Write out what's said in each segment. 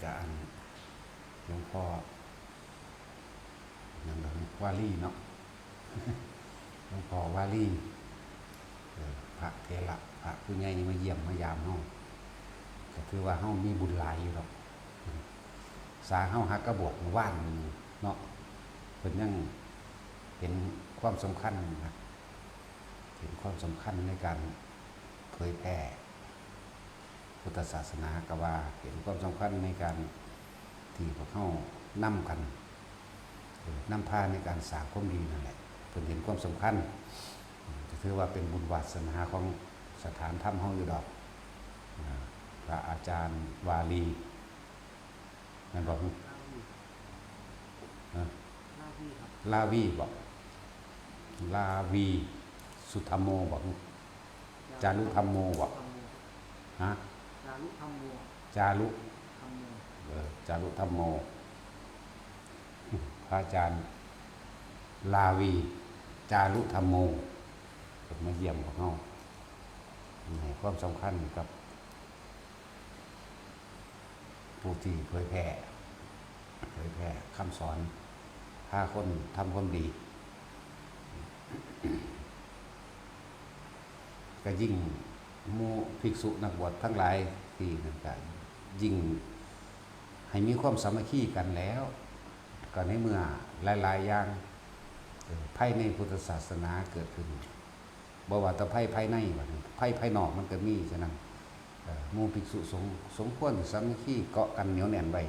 การหลวงพ่ออย่างหลวงวาลีเนาะหลวงพ่อวาลีพระเถระพระผู้ใหญ่มาเยี่ยมมายามเฮาก็ถือว่าเฮามีบุญหลายอยู่หรอกสาเฮาฮักกระบอกว่านเนาะเพิ่นยังเห็นความสำคัญนะเห็นความสำคัญในการเผยแพร่พุทธศาสนาก็ว่าเห็นความสำคัญในการที่พวกเฮานำกันนำพาในการสร้างความดีนั่นแหละเพิ่นเห็นความสำคัญก็ถือว่าเป็นบุญวาสนาของสถานธรรมเฮาอยู่ดอกพระอาจารย์วาลีนั่นบอกลาวีบอกลาวีสุธรรมโมบอกจารุธรรมโมบอกฮะจารุธรรมโมจารุจารุธรรมโมพระอาจารย์ลาวีจารุธรรมโมมาเยี่ยมของเราให้ความสำคัญกับผู้ที่เผยแพร่คำสอนพาคนทำความดีก็ยิ่งหมู่ภิกษุนักบวชทั้งหลายที่นั่นก็ยิ่งให้มีความสามัคคีกันแล้วก็ในเมื่อหลายๆอย่างภัยในพุทธศาสนาเกิดขึ้นบ่ว่าแต่ภัยภายในว่าภัยภายนอกมันก็มีฉะนั้นหมู่ภิกษุสมควรสามัคคีเกาะกันเหนียวแน่นไว้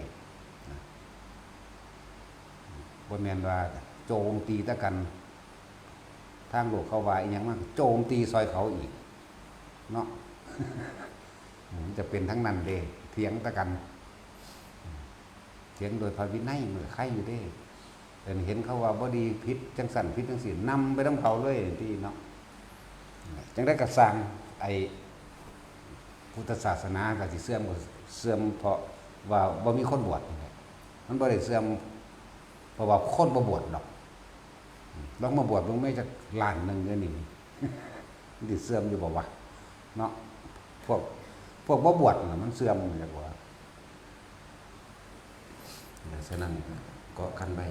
บ่แม่นว่าโจมตีตะกันทางโลกเขาว่าอีหยังมาโจมตีซอยเขาอีกเนาะ มันจะเป็นทั้งนั้นเด้เถียงตะกันเถียงโดยพระวินัยมันใครอยู่เด้แต่เห็นเขาว่าบ่ดีผิดจังสั่นผิดจังซี่นำไปนำเขาเลยที่เนาะจังได้ก็สร้างไอ้พุทธศาสนาก็สิเสื่อมเพราะว่าบ่มีคนบวชมันบ่ได้เสื่อมเพราะว่าคนบ่บวชดอกลองมาบวชลงไม่จะล้านนึงเด้อนี่มันสิเสื่อมอยู่บ่วะเนาะพวกบ่บวชน่ะมันเสื่อมจังว่าฉะนั้นก็กันไว้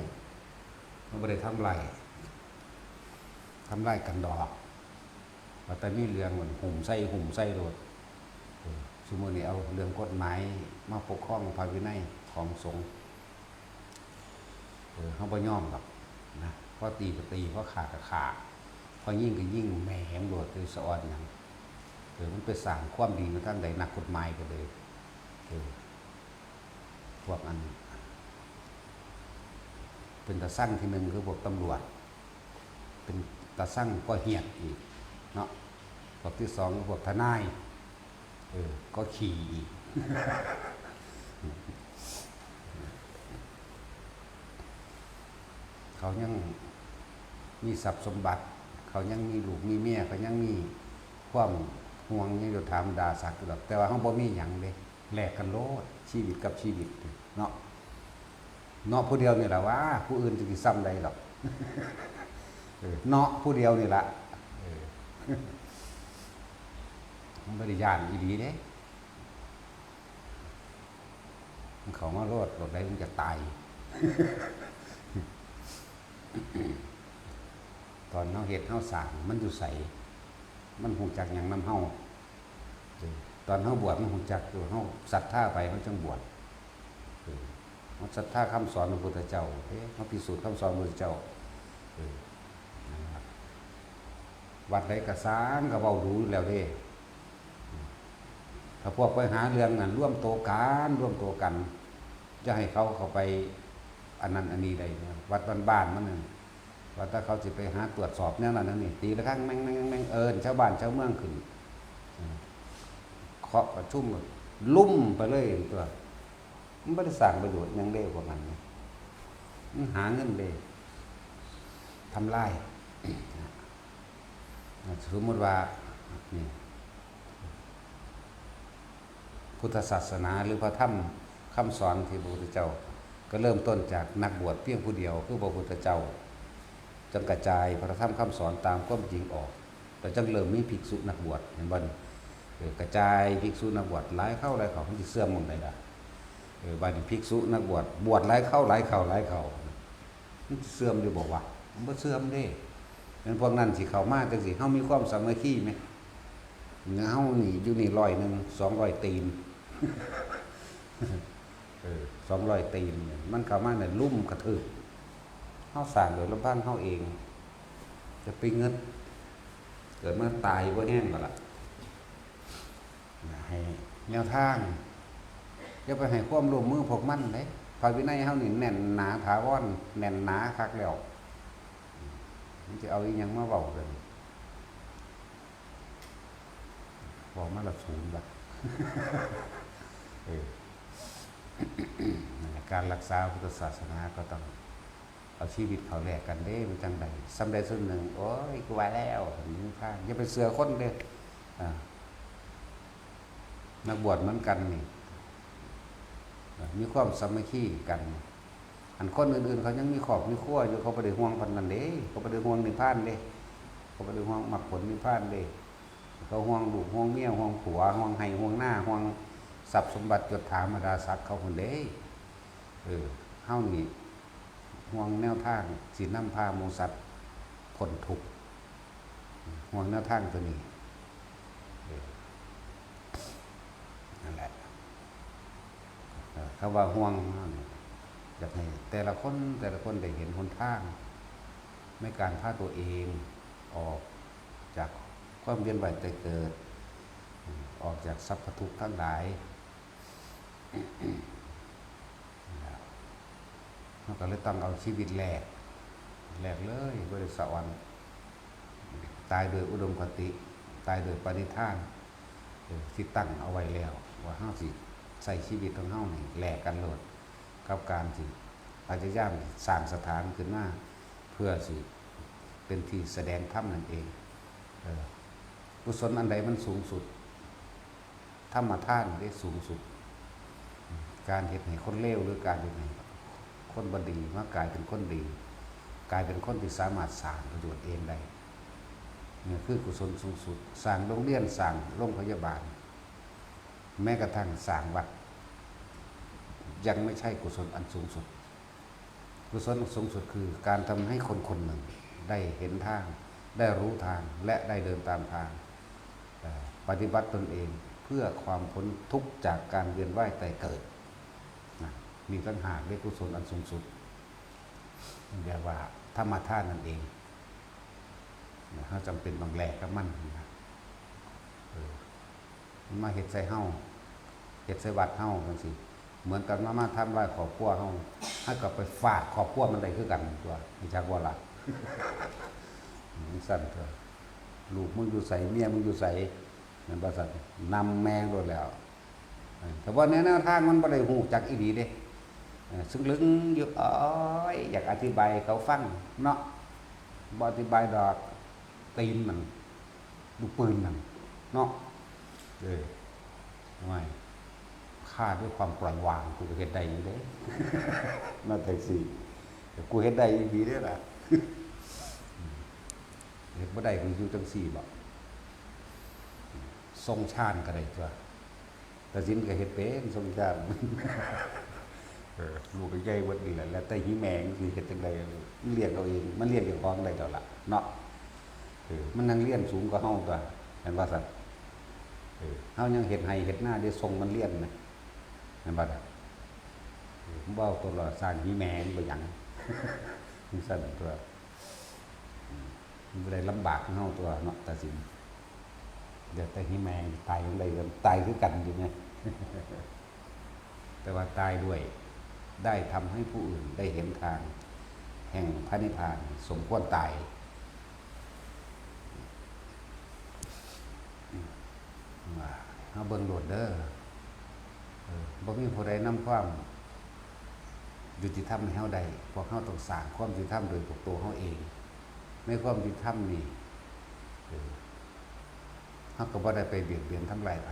มันบ่ได้ทำลายกันดอกว่าแต่มีเรื่องเหมือนหุ่มไส้โดดสมมุตินี่เอาเรื่องกฎหมายมาปกครองพระวินัยของสงฆ์เฮาบ่ยอมหรอกนะพอตีก็ตีพอฆ่าก็ฆ่าพอยิ่งก็ยิ่งแหมมโดดคือสะออนหยังมันไปสร้างความดีมาทางใดนักกฎหมายก็เลยพวกอันเป็นตาสั่งที่หนึ่งคือพวกตำรวจเป็นตาสั่งก็เหียดอีกเนาะพวกที่สองพวกทนายก็ขี่อีก เขายังมีทรัพย์สมบัติเขายังมีลูกมีเมียเขายังมีความห่วงยังอยู่ถามด่าสักหรอกแต่ว่าเขาบ่มีหยังเด้แลกกันโลดชีวิตกับชีวิตเนาะผู้เดียวนี่แหละว่าผู้อื่นจะซ้ำใดหรอกเนาะผู้เดียวนี่แหละมันบริยานอีดีเด้มันเขามาโลดรถได้มันจะตายตอนเฮาเฮ็ดเฮาสร้างมันอยู่ใสมันหูจักหยังนำเฮาตอนเฮาบวชมันหูจักอยู่เฮาศรัทธาไปเฮาจึงบวชเฮาศรัทธาคำสอนของพระพุทธเจ้าเฮาพิสูจน์คำสอนของพระพุทธเจ้าวัดใดก็สร้างก็เว้ารู้แล้วเด้ถ้าพวกไปหาเรื่องนั้นร่วมตัวกันจะให้เขาเข้าไปอันนั้นอันนี้ได้วัดบ้านมันนั่นว่าถ้าเขาสิไปหาตรวจสอบแนวนั้นนั่นนี่ตีละครั้งแม่งชาวบ้านชาวเมืองขึ้นเคาะประชุมลุ่มไปเลยตัวมันบ่ได้สร้างประโยชน์หยังเด้พวกนั้นมันหาเงินเด้ทำลายสมมติว่านี่พุทธศาสนาหรือพระธรรมคำสอนที่พระพุทธเจ้าก็เริ่มต้นจากนักบวชเพียงผู้เดียวคือพระพุทธเจ้าจงกระจายพระธรรมคำสอนตามความจริงออกแต่จังเริ่มมีภิกษุนักบวชเห็นบ่กระจายภิกษุนักบวชหลายเข้ามันสิเสื่อมหมดเลยล่ะ บาดนี้ภิกษุนักบวชบวชหลายเข้าหลายเข้าหลายเข้ามันเสื่อมอยู่บอกว่ามันบ่เสื่อมเด้งั้นพวกนั้นสิเข้ามาจังสิเฮามีความสามัคคีไหมเฮานี่อยู่นี่100 200 ตีน200 ตีนมันเข้ามาเนี่ยลุ่มกระทืบเฮาสร้างโดยลำพังเฮาเองจะไปเงินเกิดมาตายบ่แห้งก็ล่ะให้แนวทางอย่าไปให้ความร่วมมือพวกมันเด้พระวินัยเฮานี่แน่นหนาถาวรแน่นหนาคักแล้วมันจะเอาอีหยังมาเว้ากันบอกมาละศูนย์ละการรักษาพุทธศาสนาก็ต้องเอาชีวิตเขาแลกกันเด้มันจังใดสำใดส่วนหนึ่งโอ้ยกูว่าแล้วนี่ข้างอย่าไปเสือคนเด้นักบวชเหมือนกันนี่มีความสามัคคีกันอันคนอื่นๆเขายังมีขอบมีขั้วอยู่เขาบ่ได้ห่วงพันนั้นเด้เขาบ่ได้ห่วงนิพพานเด้เขาบ่ได้ห่วงมรรคผลนิพพานเด้เขาห่วงลูกห่วงเมียห่วงผัวห่วงให้ห่วงหน้าห่วงทรัพย์สมบัติยศถาบรรดาศักดิ์เขาคนเด้เฮานี่ห่วงแนวทางสินำพาหมู่สัตว์พ้นทุกข์ห่วงแนวทางตัวนี้นั่นแหละเขาว่าห่วงอยากให้แต่ละคนได้เห็นหนทางในการพาตัวเองออกจากความเวียนว่ายตายเกิดออกจากสรรพทุกข์ทั้งหลายเราก็เลยต้องเอาชีวิตแลกเลยบริสวรรค์ตายโดยอุดมคติตายโดยปณิธานที่ตั้งเอาไว้แล้วว่าเฮาสิใส่ชีวิตของเฮานี่แลกกันโลดกับการสิพยายามสร้างสถานขึ้นมาเพื่อสิเป็นที่แสดงธรรมนั่นเองกุศลอันใดมันสูงสุดธรรมทานได้สูงสุดการเฮ็ดให้คนเลวหรือการเฮ็ดให้คนบ่ดีมากลายเป็นคนดีกลายเป็นคนที่สามารถสร้างประโยชน์เองได้นี่คือกุศลสูงสุดสร้างโรงเรียนสร้างโรงพยาบาลแม้กระทั่งสร้างวัดยังไม่ใช่กุศลอันสูงสุดกุศลสูงสุดคือการทำให้คนคนหนึ่งได้เห็นทางได้รู้ทางและได้เดินตามทางปฏิบัติตนเองเพื่อความพ้นทุกข์จากการเวียนว่ายตายเกิดมีตั้งหากได้กุศลอันสูงสุดเรียกว่าธรรมทานนั่นเองเขาจำเป็นต้องแลกกับมันมาเฮ็ดใส่เฮาเฮ็ดใส่วัดเฮาจังซี่เหมือนกันมาทำลายครอบครัวเฮาให้กลับไปฟาดครอบครัวมันได้คือกันตัวมีจักว่าล่ะมันสั่นเถอะลูกมึงอยู่ใส่เมียมึงอยู่ใส่นั่นบ่สั่นนำแมงโดนแล้วแต่ว่าแนวทางมันบ่ได้ฮู้จักอีหลีเด้ซึ่งลึงอยู่อยากอธิบายเขาฟังเนาะบ่อธิบายดอกตีนมันลูกปืนมันเนาะไม่ฆ่าด้วยความปล่อยวางกูเฮ็ดได้อยู่เด้น่าแต่สิกูเฮ็ดได้อีหลีเด้อล่ะเฮ็ดบ่ได้กูอยู่จังซี่บ่ทรงชาญก็ได้ตัวแต่สินก็เฮ็ดเป็นทรงชาญลูกก็ใหญ่เบิดนี่แหละแล้วแต่หิแมงสิเฮ็ดจังได๋มันเลี้ยงเอาเองมันเลี้ยงเจ้าของได้แล้วล่ะเนาะมันนั่งเรียนสูงกว่าเฮาตัวเห็นว่าซั่นเฮายังเฮ็ดให้เฮ็ดหน้าได้ทรงมันเรียนนะเห็นบ่ล่ะผมเว้าตัวละสร้างหิแมงบ่หยังมันซั่นตัวมันบ่ได้ลำบากเฮาตัวเนาะตัดสินเดี๋ยวแต่หิแมงตายจังได๋ก็ตายคือกันอยู่ไงแต่ว่าตายด้วยได้ทำให้ผู้อื่นได้เห็นทางแห่งพระนิพพานสมควรตายเอาเบิ่งโดดเด้อบ่มีผู้ใดนำความยุติธรรมให้เฮาได้พวกเฮาต้องสร้างความยุติธรรมโดยพวกตัวเฮาเองในความยุติธรรมนี่เฮาก็บ่ได้ไปเบียดเบียนทำลายไผ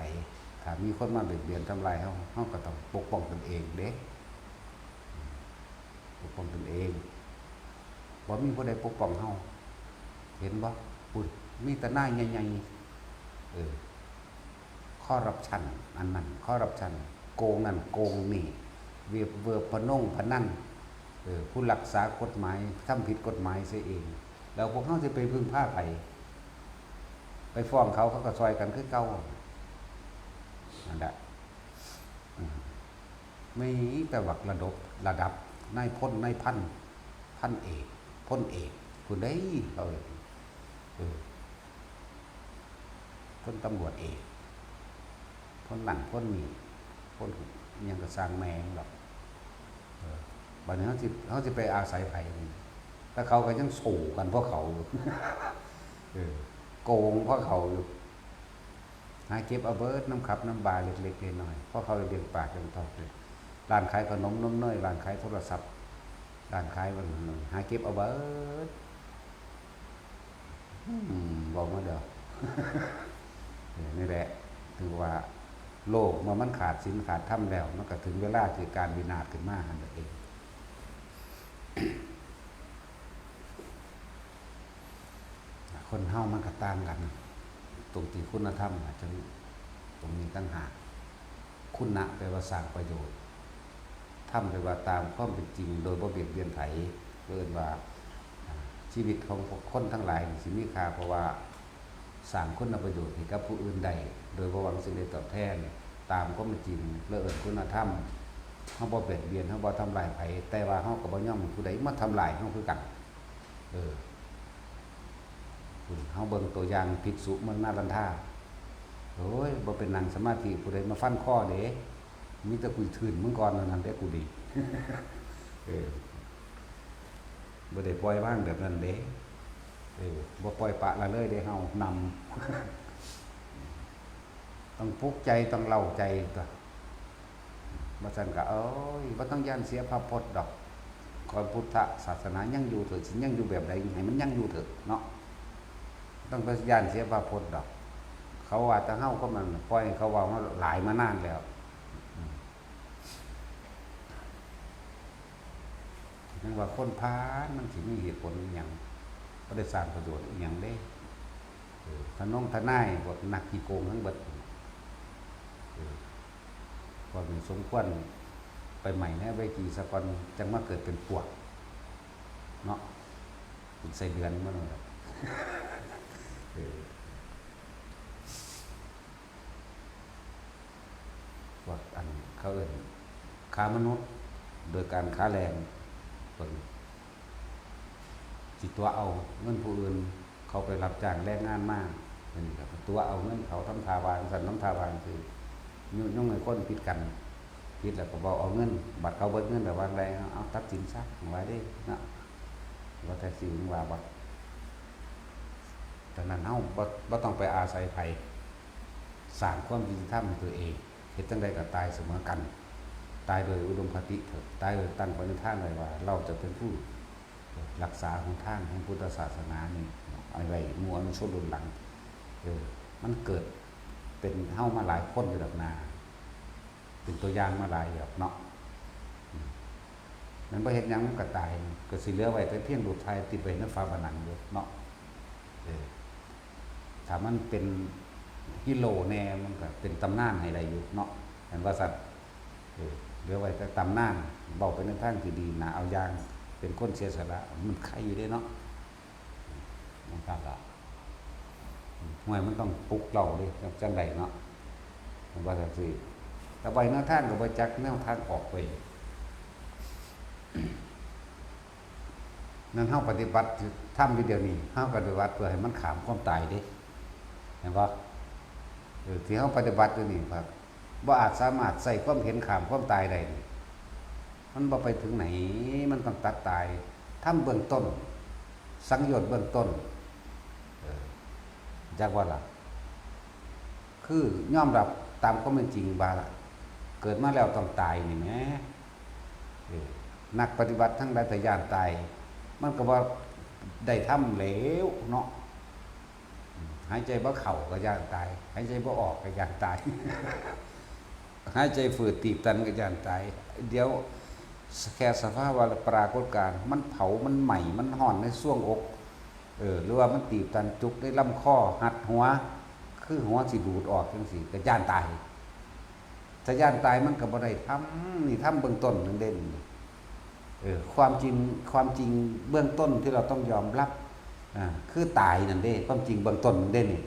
ถ้ามีคนมาเบียดเบียนทำลายเฮาก็ต้องปกป้องตนเองเด้ปกป้องตนเองบ่มีผู้ใดปกป้องเฮาเห็นบ่ปุ้ยมีแต่นายใหญ่ๆคอร์รัปชันอันนั้นคอร์รัปชันโกงนั่นโกงนี่ เวียบเวิบพนันผู้รักษากฎหมายทำผิดกฎหมายเสียเองแล้วพวกเขาจะไปพึ่งผ้าไปฟ้องเขาก็ซอยกันคือเก่านั่นแหละไม่แต่วักระดับนายพลนายพันเอกพลเอกคุณได้เขาพลตำรวจเอกพลหลังพลนี่พลยังกระสร้างแมงหรอกบัดนี้เขาจะไปอาศัยไผ่ถ้าเขาก็ยังสู้กันเพราะเขาอยู่โกงเพราะเขาอยู่หาเก็บเอาเบิร์ดน้ำขับน้ำบาเล็กๆน้อยๆเพราะเขาเลี้ยงปากเลี้ยงท้องเลยร้านขายขนมนมเนยร้านขายโทรศัพท์ร้านขายวันหาเก็บเอาเบิร์ดบอกมาเดี๋ยวนี่แหละถือว่าโลกเมื่อมันขาดศีลขาดธรรมแล้วมันก็ถึงเวลาที่การวินาศขึ้นมานั่นเองคนเฮามันก็ต่างกันตรงที่คุณธรรมจะตรงนี้ตั้งหากคุณะแปลว่าสร้างประโยชน์ธรรมแปลว่าตามความเป็นจริงโดยบ่เบียดเบียนไผเรียกว่าชีวิตของคนทั้งหลายสิมีค่าเพราะว่าสร้างคุณประโยชน์ให้กับผู้อื่นใดโดยบ่หวังสิ่งใดตอบแทนตามความเป็นจริงเลิศคุณธรรมเฮาบ่เบียดเบียนเฮาบ่ทำลายไผแต่ว่าเฮาก็บ่ยอมผู้ใดมาทำลายเฮาคือกันเฮาเบิ่งตัวอย่างภิกษุเมืองนารันทาโอ้ยบ่เป็นนั่งสมาธิผู้ใดมาฟันคอเด้มีแต่กูทื่นมึงก่อนนั่นแหละกูดีบ่ได้ปล่อยว่างแบบนั้นเด้บ่ปล่อยปะละเลยเด้เฮานำต้องปลุกใจต้องเล่าใจตัวบ่ซั่นก็บ่ต้องย่านเสียพระพจน์ดอกขอพุทธศาสนายังอยู่เถิดสิยังอยู่แบบใดให้มันยังอยู่เถิดเนาะต้องไปย่านเสียพระพจน์ดอกเขาว่าแต่เฮาก็มันปล่อยเขาว่ามาหลายมานานแล้วนั่นว่าคนพาลมันสิมีเหตุผลอีหยังบ่ได้สร้างประโยชน์อีหยังเด้ทนายบทนักขี้โกงทั้งเบิดก็มีสมควรไปใหม่นะเวทีสะก่อนจังมาเกิดเป็นปวกเนาะเป็นไส้เดือนมาเลยว่าอันเขาเอิ้นค้ามนุษย์โดยการค้าแรงเพิ่นสิตัวเอาเงินผู้อื่นเขาไปรับจ้างแรงงานมากเป็นกับตัวเอาเงินเขาทำทาวานสันน้ำทาวานคือยุ่งไอ้คนผิดกันผิดแล้วก็บอกเอาเงินบัตรเขาเบิดเงินแต่วางแรงเอาตัดสินซะไว้ได้นะว่าแต่สิ่งว่าบัตรแต่นั้นเฮาบ่ต้องไปอาศัยไผสร้างความยุติธรรมให้ตัวเองเฮ็ดจังได๋ก็ตายเสมอกันตายโดยอุดมคติเถิดตายโดยตั้งปณิธานไว้ว่าเราจะเป็นผู้รักษาหนทางของพุทธศาสนานี่เอาไว้หมู่อนุชนรุ่นหลังมันเกิดเป็นเฮ้ามาหลายคนอยู่ดอกนาเป็นตัวอย่างมาหลายดอกเนาะนั้นบ่เฮ็ดหยังมันก็ตายก็สิเหลือไว้แต่เพียงรูปถ่ายติดไว้ในฝาผนังอยู่เนาะถ้ามันเป็นฮิโลแน่มันก็เป็นตำนานให้ได้อยู่เนาะเห็นว่าสัตว์เหลือไว้แต่ตำนานเว้าไปในทางที่ดีนะเอาอย่างเป็นคนเสียสละมันใครอยู่ได้เนาะมันก็ละห่วยมันต้องปลุกเราดิจังไดเนาะมันว่าจังซี่แต่ใบแนวทางก็บ่จักแนวทางออกไปนั่นเฮาปฏิบัติทำอยู่เดี๋ยวนี้เฮาปฏิบัติเพื่อให้มันข้ามความตายเด้เห็นบ่ที่เฮาปฏิบัติอยู่นี่ครับบ่อาจสามารถใส่ความเห็นข้ามความตายได้มันบ่ไปถึงไหนมันต้องตัดตายทำเบื้องต้นสังโยชน์เบื้องต้นจักว่าล่ะคือยอมรับตามความเป็นจริงว่าเกิดมาแล้วต้องตายนี่แหมนักปฏิบัติทั้งหลายแต่ย่านตายมันก็ว่าได้ทำเหลวเนาะหายใจบ่เข้าก็ย่านตายหายใจบ่ออกก็ย่านตายหายใจฝืดตีบตันก็ย่านตายเดี๋ยวแค่สภาวะปรากฏการณ์มันเผามันไหม้มันห่อนในช่วงอกหรือว่ามันตีบตันจุกในลำคอหัดหัวคือหัวสิดูดออกจังซี่ก็ย่านตาย ถ้าย่านตายมันก็บ่ได้ทำนี่ทำเบื้องต้นนึงเด่นความจริงเบื้องต้นที่เราต้องยอมรับคือตายนั่นเด้ความจริงเบื้องต้นนั่นเด้นี่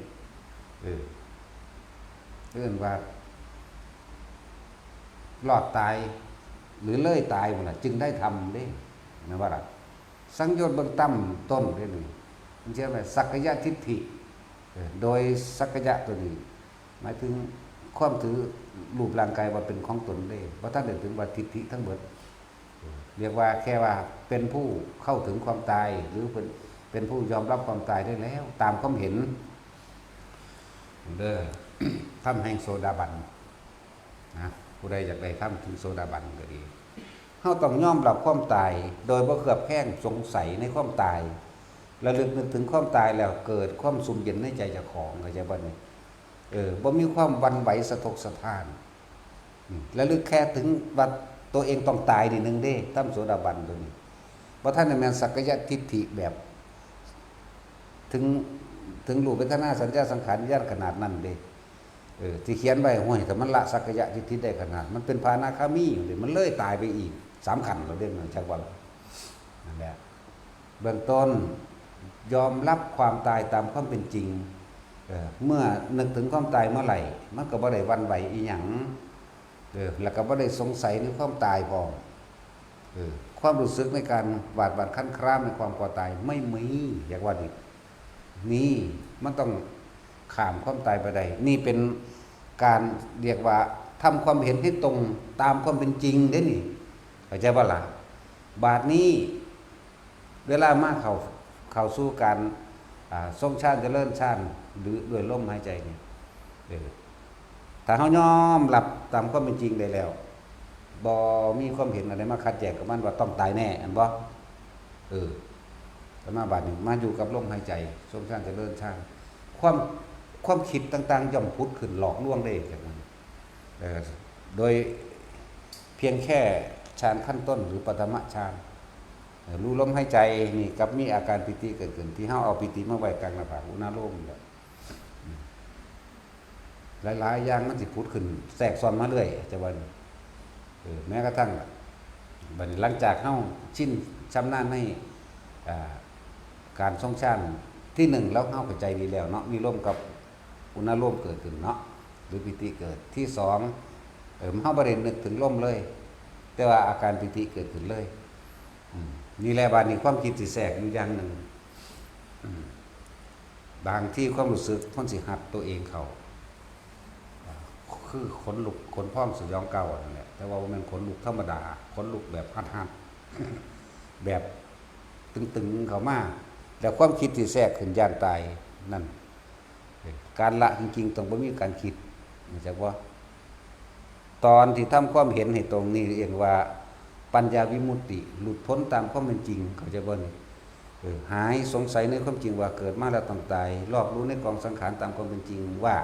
เรื่องว่ารอดตายหรือเลื่อยตายหมดละจึงได้ทำได้นะว่าล่ะสังโยชน์เบื้องต้นได้หนึ่งมันเชื่อไหมสักยะทิฏฐิโดยสักยะตัวนี้หมายถึงความถือรูปร่างกายว่าเป็นของตนได้เพราะท่านเดินถึงว่าทิฏฐิทั้งหมดเรียกว่าแค่ว่าเป็นผู้เข้าถึงความตายหรือเป็นผู้ยอมรับความตายได้แล้วตามความเห็นเด้อทำแห่งโซดาบันนะผู้ใดอยากได้ทำถึงโซดาบันก็ดีเขาต้องยอมรับความตายโดยบ่เคลือบแคลงสงสัยในความตายระลึกนึกถึงความตายแล้วเกิดความสุ่มเย็นในใจเจ้าของเข้าใจบ่นี่บ่มีความหวั่นไหวสะทกสะท้านระลึกแค่ถึงว่าตัวเองต้องตายนิดนึงเด้ทำโสดาบันตัวนี้เพราะท่านแม่นสักยะทิฏฐิแบบถึงรูปเวทนาสัญญาสังขารวิญญาณขนาดนั้นเด้ที่เขียนไว้ห้วยแต่มันละสักยะทิฏฐิได้ขนาดมันเป็นพานาคามีอยู่ดิมันเลยตายไปอีก3ขันเราเรียกมันจักว่านั่นแหละเบื้องต้นยอมรับความตายตามความเป็นจริงเมื่อนึกถึงความตายเมื่อไหร่มันก็บ่ได้หวั่นไหวอีหยังแล้วก็บ่ได้สงสัยในความตายพอความรู้สึกในการหวาดหวั่นคั่นคร่ามในความก่อตายไม่มีอยากว่าดินี่มันต้องข้ามความตายไปได้นี่เป็นการเรียกว่าทำความเห็นให้ตรงตามความเป็นจริงได้นี่เข้าใจบ่ล่ะบาดนี้เวลามาเข้าสู่การทรงชาติเจริญชาติหรือด้วยลมหายใจนี่ถ้าเฮายอมรับตามความเป็นจริงได้แล้วบ่มีความเห็นอะไรมาขัดแย้งกับมันว่าต้องตายแน่อันบ่แต่มาบาดนี้มาอยู่กับลมหายใจทรงชาติเจริญชาติความคิดต่างๆย่อมพุทธขึ้นหลอกลวงได้จากนั้นโดยเพียงแค่ฌานขั้นต้นหรือปฐมฌานรู้ลมหายใจนี่กับมีอาการปิติเกิดขึ้นที่เฮาเอาปิติมาไว้กลางหน้าผากอุณาโลมนี่แหละหลายๆอย่างมันสิพุทธขึ้นแทรกซ้อนมาเรื่อยจะว่าแม้กระทั่งบัดนี้หลังจากเฮาชินชำนาญในการทรงฌานที่1แล้วเฮาเข้าใจดีแล้วเนาะมีลมกับอุณาโลมเกิดขึ้นเนาะหรือปิติเกิดที่2เฮาบ่ได้นึกถึงลมเลยแต่ว่าอาการปิติเกิดขึ้นเลยนี่แหละบาดนี้ความคิดสิแทรกอยู่อย่างหนึ่งบางที่ความรู้สึกมันสิหัดตัวเองเขาคือขนลุกขนพองสยองเก่านั่นแหละแต่ว่ามันขนลุกธรรมดาขนลุกแบบหัดแบบตึงๆเขามาแล้วความคิดที่แทรกขึ้นย่านตายนั่นการละจริงๆต้องบ่มีการคิดเข้าใจบ่ตอนที่ทำความเห็นให้ตรงนี้เองว่าปัญญาวิมุตติหลุดพ้นตามความเป็นจริงเขาจะบ่นี่หายสงสัยในความจริงว่าเกิดมาแล้วต้องตายรอบรู้ในกองสังขารตามความเป็นจริงว่า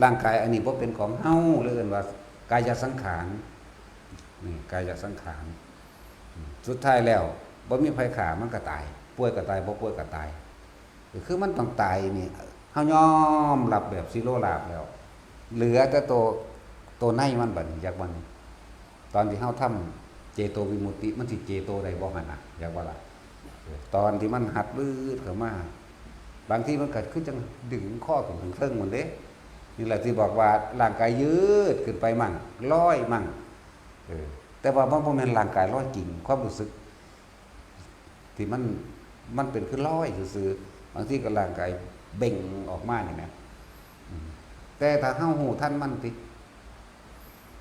ร่างกายอันนี้บ่เป็นของเฮาหรือเอิ้นว่ากายสังขารนี่กายสังขารสุดท้ายแล้วบ่มีภัยฆ่ามันก็ตายป่วยก็ตายบ่ป่วยก็ตายคือมันต้องตายนี่เฮายอมรับแบบสิโลราบแล้วเหลือแต่ตัวในมันบัดอยากบัดตอนที่เฮาทำเจโตวิมุตติมันสิเจโตได้บ่หั่นน่ะอยากว่าล่ะตอนที่มันหัดลืดเข้ามาบางทีมันก็คือจังดึงข้อขึ้นถึงเทิงหมดเด้นี่แหละที่บอกว่าร่างกายยืดขึ้นไปมั่งลอยมั่งแต่ว่าบ่แม่นร่างกายลอยจริงความรู้สึกที่มันเป็นคือลอยซื่อๆบางทีก็ร่างกายเบ่งออกมานี่แหละแต่ถ้าเฮาฮู้ทันมันติ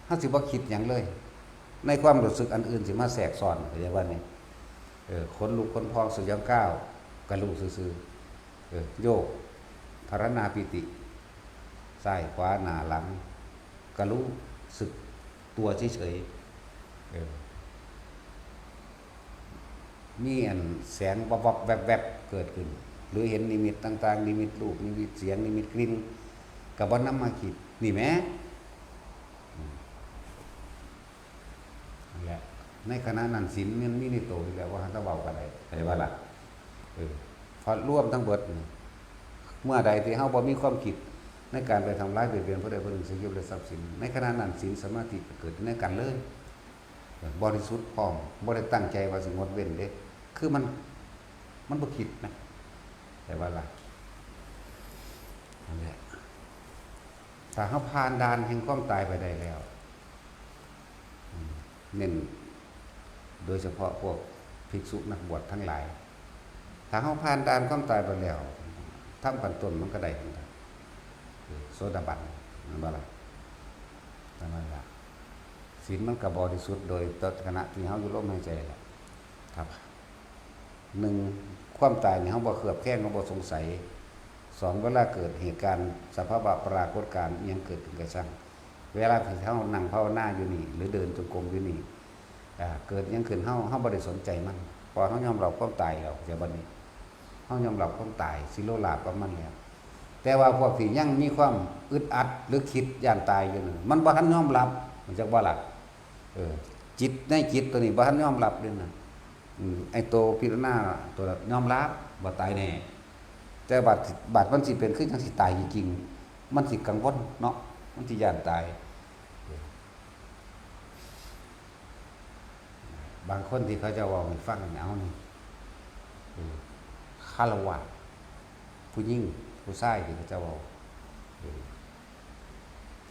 เฮาสิบ่คิดหยังเลยในความรู้สึกอันอื่นสิมาแทรกซ้อนเข้าใจว่านี่ขนลุกขนพองสยองก้าวกระลุกซื่อๆโยกภารณาปิติซ้ายขวาหน้าหลังกระลุสึกตัวเฉยๆมีอันแสงวับๆแวบๆเกิดขึ้นหรือเห็นนิมิตต่างๆนิมิตรูปนิมิตเสียงนิมิตกลิ่นก็บ่นำมาคิดนี่แหมนั่นแหละในขณะนั้นศีลมันมีในตัวอยู่แล้วว่าถ้าเว้ากันได้เข้าใจว่าล่ะพอรวมทั้งเบิดเมื่อใดที่เฮาบ่มีความคิด ในการไปทำร้ายเบียดเบียนผู้ใดผู้หนึ่งเสียชีวิตและทรัพย์สินในขณะนั้นศีลสมาธิเกิดในกันเลยบริสุทธิ์พร้อมบ่ได้ตั้งใจว่าสิงดเว้นเด้คือมันบ่คิดนะแต่ว่าล่ะนั่นแหละถ้าเฮาผ่านด่านแห่งความตายไปได้แล้วเน้นโดยเฉพาะพวกภิกษุนักบวชทั้งหลายถ้าเฮาผ่านด่านความตายไปแล้วทำขั้นต้นมันก็ได้โสดาบันนั่นบ่ล่ะนั่นล่ะศีลมันก็บริสุทธิ์โดยตขณะที่เฮาอยู่ลมหายใจแหละครับ1ความตายนี่เฮาบ่เคลือบแคลงเฮาบ่สงสัย2เวลาเกิดเหตุการณ์สภาวะปรากฏการณ์อิหยังเกิดขึ้นก็ช่างเวลาที่เฮานั่งภาวนาอยู่นี่หรือเดินจงกรมอยู่นี่เกิดอิหยังขึ้นเฮาบ่ได้สนใจมันพอเฮายอมรับความตายแล้วเดี๋ยวบัดนี้เฮายอมรับความตายสิโลลาภกับมันแล้วแต่ว่าพวกที่ยังมีความอึดอัดหรือคิดย่านตายอยู่นั่นมันบ่ทันยอมรับมันจักบ่ล่ะจิตในจิตตัวนี้บ่ทันยอมรับด้วยนะไอ้ตัวพิจารณาตัวยอมรับบ่ตายแน่แต่บัดมันสิเป็นคือจังสิตายจริงๆมันสิกังวลเนาะมันสิย่านตายบางคนที่เขาจะเว้าให้ฟังเอานี่ฆราวาสผู้หญิงผู้ชายที่เขาจะเว้า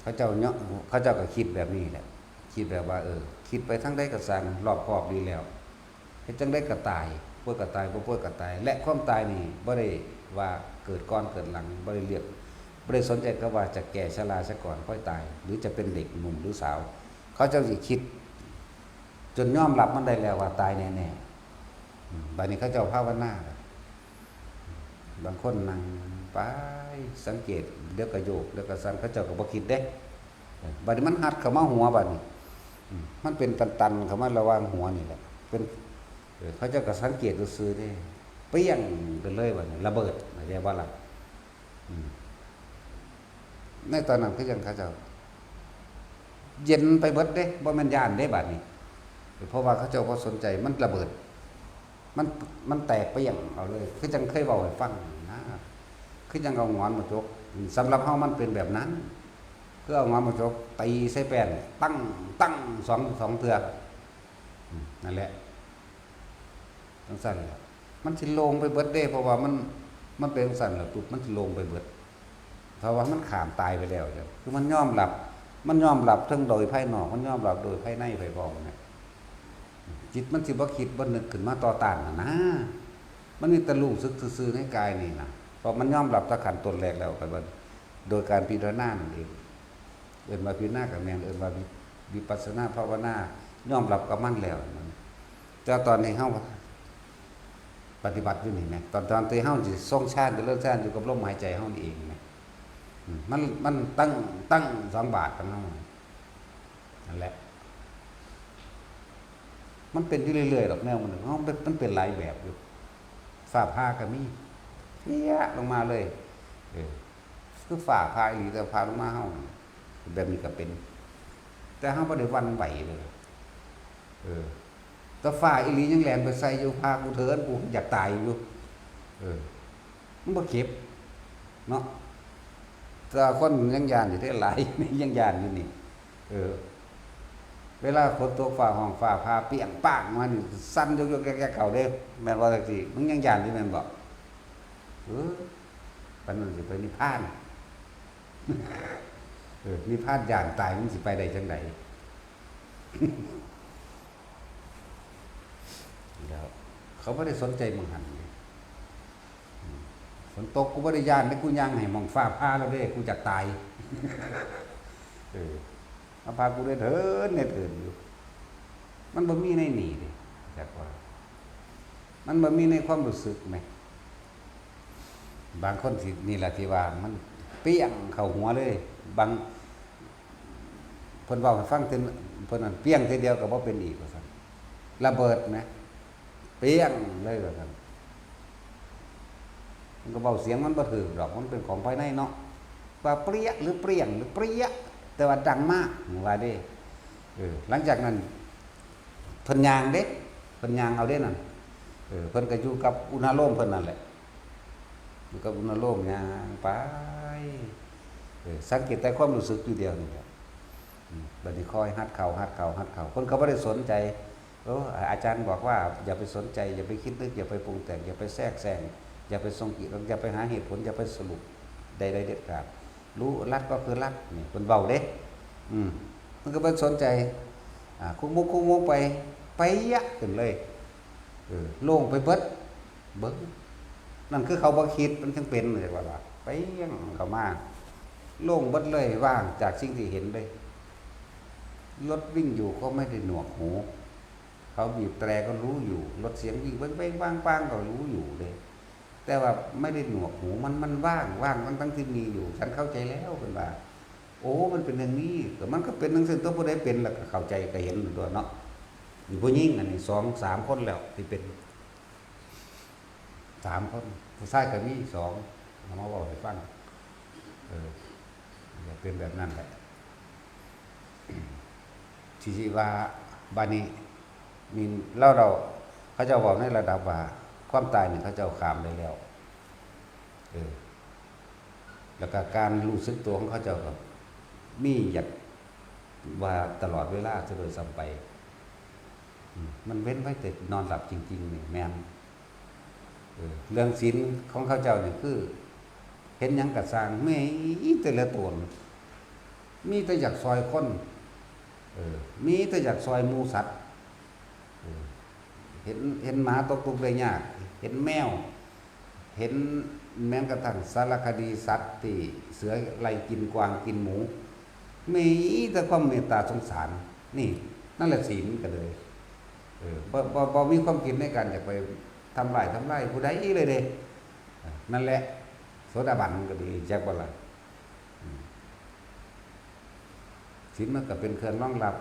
เขาเจ้าเนาะเขาเจ้าก็คิดแบบนี้แหละคิดแบบว่าคิดไปทั้งใดก็สร้างรอบคอบดีแล้วเฮ็ดจังได๋ก็ตายป่วยก็ตายบ่ป่วยก็ตายและความตายนี่บ่ได้ว่าเกิดก่อนเกิดหลังบ่ได้เรียกบ่ได้สนใจกับว่าจะแก่ชราซะก่อนค่อยตายหรือจะเป็นเด็กหนุ่มหรือสาวเขาเจ้าสิคิดจนยอมรับมันได้แล้วว่าตายแน่ๆบัดนี้เขาเจ้าภาวนาบางคนนั่งไปสังเกตเดี๋ยวก็โยกเดี๋ยวก็สั่นเขาเจ้าก็บ่คิดเด้บัดนี้มันหัดเข้ามาหัวบัดนี้มันเป็นตันๆเข้ามาระหว่างหัวนี่แหละเป็นเขาเจ้าก็สังเกตซื่อๆเด้เปรี้ยงไปเลยบัดนี้ระเบิดเรียกว่าล่ะในตอนนั้นคือจังเขาเจ้าเย็นไปเบิดเด้บ่แม่นย่านเด้บัดนี้เพราะว่าเขาเจ้าบ่สนใจมันระเบิดมันแตกเปรี้ยงเอาเลยคือจังเคยเว้าให้ฟังนะคือจังเอาหงอนมาจกสำหรับเฮามันเป็นแบบนั้นคือเอาหงอนมาจกตีใส่แป้นตั้ง2เทื่อนั่นแหละจังซั่นแหละมันสิลงไปเบิดเด้เพราะว่ามันเป็นจังซั่นแล้วปุ๊บมันสิลงไปเบิดเพราะว่ามันข้ามตายไปแล้วจ้ะคือมันยอมรับทั้งโดยภายนอกมันยอมรับโดยภายในไปพร้อมนะจิตมันสิบ่คิดบ่นึกขึ้นมาต่อต้านนะมันมีแต่รู้สึกซื่อๆในกายนี่นะเพราะมันยอมรับตะขันตนแรกแล้วกันโดยการพิจารณานั่นเองว่าพิจารณากับแม่นว่าวิปัสสนาภาวนายอมรับกับมันแล้วแต่ตอนนี้เฮาปฏิบัติอยู่นี่แหมตอนที่เฮาสิทรงชาติเลิกชาติอยู่กับลมหายใจเฮานี่เองแหมมันตั้ง2 บาทกันเฮานั่นแหละมันเป็นอยู่เรื่อยๆดอกแนวมันเฮามันเป็นหลายแบบอยู่ฟ้าผ่าก็มีเพี้ยลงมาเลยคือฟ้าผ่าอีหลีแต่ผ่าลงมาเฮาแบบนี้ก็เป็นแต่เฮาบ่ได้หวั่นไหวเลยแต่ฟ้าอีหลียังแล่นไปใส่อยู่พากูเถินกูอยากตายอยู่มันบ่เก็บเนาะแต่คนยังย่านอยู่ได้หลายยังย่านอยู่นี่เวลาฝนตกฟ้าห้องฟ้าผ่าเปียงป้างมันสั่นยกๆแกะๆเข้าเด้แม่นว่าจังซี่มึงยังย่านอยู่แม่นบ่ปานนั้นสิไปนิพพานนิพพานย่านตายมึงสิไปได้จังได๋แล้วเขาบ่ได้สนใจมึงหั่นฝนตกกูบ่ได้ย่านเด้กูย่างให้มองฟ้าผ่าแล้วเด้กูจะตายเอาพากูได้เถินเนี่ยเถินอยู่มันบ่มีในนี่เด้จักว่ามันบ่มีในความรู้สึกไหมบางคนสินี่ล่ะที่ว่ามันเปี้ยงเข้าหัวเลยบางเพิ่นเว้าให้ฟังเพิ่นนั่นเปี้ยงทีเดียวก็บ่เป็นอีกว่าซั่นระเบิดนะเปี้ยงเลยว่าซั่นมันก็เว้าเสียงมันบ่ถูกดอกมันเป็นของภายในเนาะว่าเปรี้ยหรือเปรี้ยงหรือเปรี้ยแต่ว่าดังมากว่าเด้หลังจากนั้นเพิ่นย่างเด้เพิ่นย่างเอาเด้นั่นเพิ่นก็อยู่กับอุณหโลมเพิ่นนั่นแหละอยู่กับอุณหโลมย่างไป สังเกตแต่ความรู้สึกอยู่เดียวนี่ครับบัดนี้คอยหัดเข่าคนเขาไม่ได้สนใจอาจารย์บอกว่าอย่าไปสนใจอย่าไปคิดนึกอย่าไปปรุงแต่งอย่าไปแทรกแซงอย่าไปทรงกิจอย่าไปหาเหตุผลอย่าไปสรุปใดๆเด็ดขาดรู้รักก็คือรักนี่คนเบาเด้มันก็ไม่สนใจคุกมุกไปยะขึ้นเลยโล่งไปเบิดนั่นคือเขาบ่คิดมันจึงเป็นเลยว่าไปยังเขามาโล่งเบิดเลยว่างจากสิ่งที่เห็นเลยรถวิ่งอยู่ก็ไม่ได้หนวกหูเขาบีบแตรก็รู้อยู่รถเสียงวิ่งเบ้งบ้างก็รู้อยู่เลยแต่ว่าไม่ได้หนวกหูมันว่างทั้งที่มีอยู่ฉันเข้าใจแล้วเป็นว่าโอ้มันเป็นอย่างนี้แต่มันก็เป็นหนังสือตัวผู้ใดเป็นแล้วก็เข้าใจก็เห็นตัวเนาะอยู่ผู้หญิงอันนี้2-3 คนแล้วที่เป็น3 คนผู้ชายก็มี2มาบอกให้ฟังอย่าเป็นแบบนั้นแหละที่ว่าบานี้มีเราเขาจะบอกในระดับว่าความตายเนี่ยเขาจะเอาขามได้แล้วแล้วก็การรู้สึกตัวของเขาจะมีอยากว่าตลอดเวลาจะโดยซ้ำไปมันเว้นไว้แต่นอนหลับจริงๆนี่แม่นเรื่องศีลของเขาเจ้านี่คือเห็นยังกระสร้างไม่แต่ละตนมีแต่อยากซอยคนมีแต่อยากซอยหมูสัตว์เห็นหมาตกทุกข์ได้ยากเห็นแมวเห็นแม้กระทั่งสารคดีสัตว์ที่เสือไล่กินกวางกินหมูมีแต่ความเมตตาสงสารนี่นั่นแหละศีลกันเลยบ่มีความคิดในการอยากไปทำลายผู้ใดเลยเด้นั่นแหละโสดาบันก็ดีแจ็คบ่ล่ะศีลมันก็เป็นเครื่องรองรับ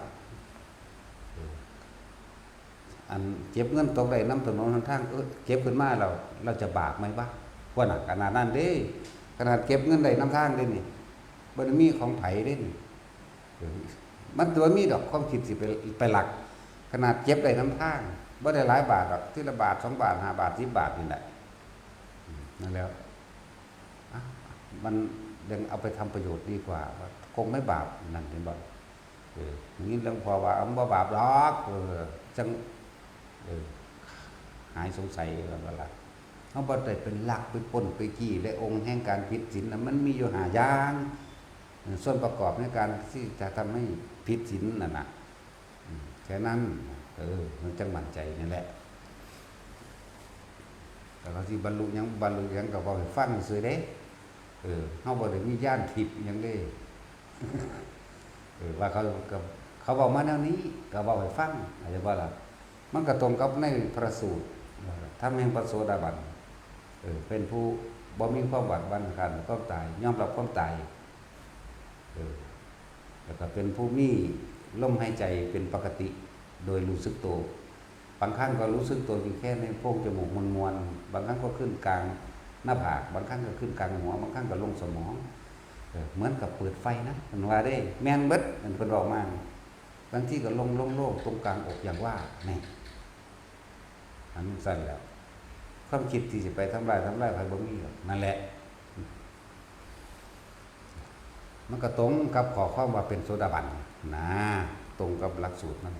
อันเก็บเงินตกได้น้ำถนนทางเก็บขึ้นมาเราจะบาปไหมบ้างว่าหนักขนาดนั้นเด้ขนาดเก็บเงินได้น้ำทางได้นี่บ่ได้มีของไผได้นี่มันตัวมีดอกความคิดสิไปหลักขนาดเก็บได้น้ำทางบ่ได้หลายบาทหรอกที่ละบาท2 บาท5 บาท10 บาทนี่แหละนั่นแล้วมันยังเอาไปทำประโยชน์ดีกว่าคงไม่บาปนั่นเป็นบ่อย่างนี้เรื่องพอว่าบ่บาปหรอกจังหายสงสัยแล้วล่ะเขาบ่ได้เป็นหลักไปปนไปจี้และองค์แห่งการผิดศีลมันมีอยู่5 อย่างส่วนประกอบในการที่จะทำให้ผิดศีลนั่นน่ะแค่นั้นมันจังมั่นใจนั่นแหละแต่เขาที่บรรลุยังก็บ่ให้ฟังซื่อเด้เฮาบ่ได้มีญาณทิพย์หยังเด้ว่าเขาบอกมาแนวนี้ก็บอกให้ฟังอาจจะว่าล่ะมันก็ตรงกับในพระสูตรทำแห่งพระโสดาบันเป็นผู้บ่มีความหวาดหวั่นขันความตายยอมรับความตายแล้วก็เป็นผู้มีลมหายใจเป็นปกติโดยรู้สึกตัวบางครั้งก็รู้สึกตัวอยู่แค่ในโพรงจมูกมวนๆบางครั้งก็ขึ้นกลางหน้าผากบางครั้งก็ขึ้นกลางหัวบางครั้งก็ลงสมองเหมือนกับเปิดไฟนะมันว่าได้แม่นเบิดมันเป็นออกมาบางที่ก็ลงโล่งตรงกลางอกอย่างว่านี่อันนั้นสั่นแล้วความคิดที่จะไปทำลายใครบ่มีหรอกนั่นแหละมันก็ตรงกับขอความว่าเป็นโสดาบันนะตรงกับหลักสูตรนั้น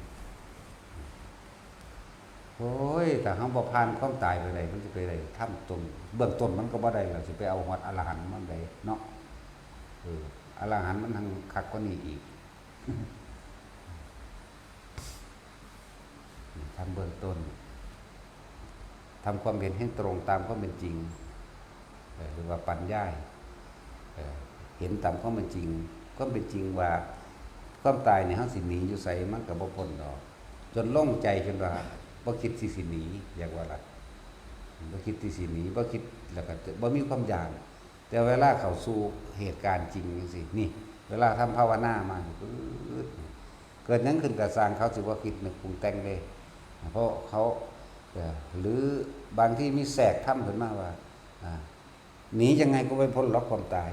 โอ้ยแต่เฮาบ่ผ่านความตายไปได้มันสิไปได้ทำตรงเบื้องต้นมันก็บ่ได้แล้วสิไปเอาฮอดอรหันต์มันได้เนาะอรหันต์มันทางคักกว่านี้อีกทำเบื้องต้นทำความเห็นให้ตรงตามความเป็นจริงหรือว่าปัญญาเห็นตามความเป็นจริงความเป็นจริงว่าความตายเนี่ยเฮาสิหนีอยู่ไสมันก็บ่พ้นดอกจนโล่งใจจนว่าบ่คิดสิหนีอยากว่าล่ะบ่คิดสิหนีบ่คิดแล้วก็บ่มีความอยากแต่เวลาเข้าสู่เหตุการณ์จริงจังซี่นี่เวลาทำภาวนามาเกิดหยังขึ้นก็สร้างเขาสิบ่คิดนึกปรุงแต่งเลยเพราะเขาหรือบางที่มีแทรกทำขึ้นมาว่าหนียังไงก็ไม่พ้นล็อกความตาย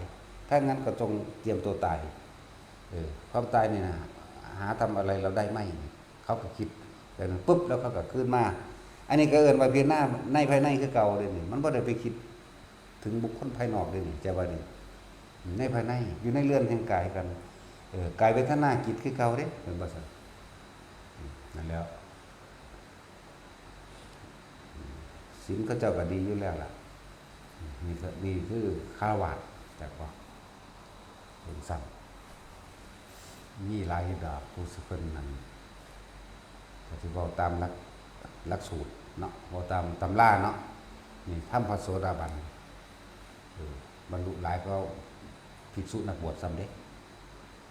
ถ้างั้นก็จงเตรียมตัวตายความตายนี่นะหาทำอะไรเราได้ไหมเขาก็คิดแต่ปุ๊บแล้วเขาก็ขึ้นมาอันนี้ก็เอิ้นว่าพิจารณาในภายในคือเก่าเลยนี่มันบ่ได้ไปคิดถึงบุคคลภายนอกเลยนี่จะว่านี่ ในภายในอยู่ในเรือนแห่งกายกันกายเวทนาจิตคือเก่าเด้เป็นบ่ซั่นนั่นแล้วศีลเขาเจ้าก็ดีอยู่แล้วล่ะนี่คือคารวะแต่ว่าเป็นสั่งมีหลายดอกผู้สกุลนั้นก็สิเว้าตามหลักสูตรเนาะเว้าตามตำราเนาะนี่ทำพระโสดาบันบรรลุหลายก็ภิกษุนักบวชซ้ำเด้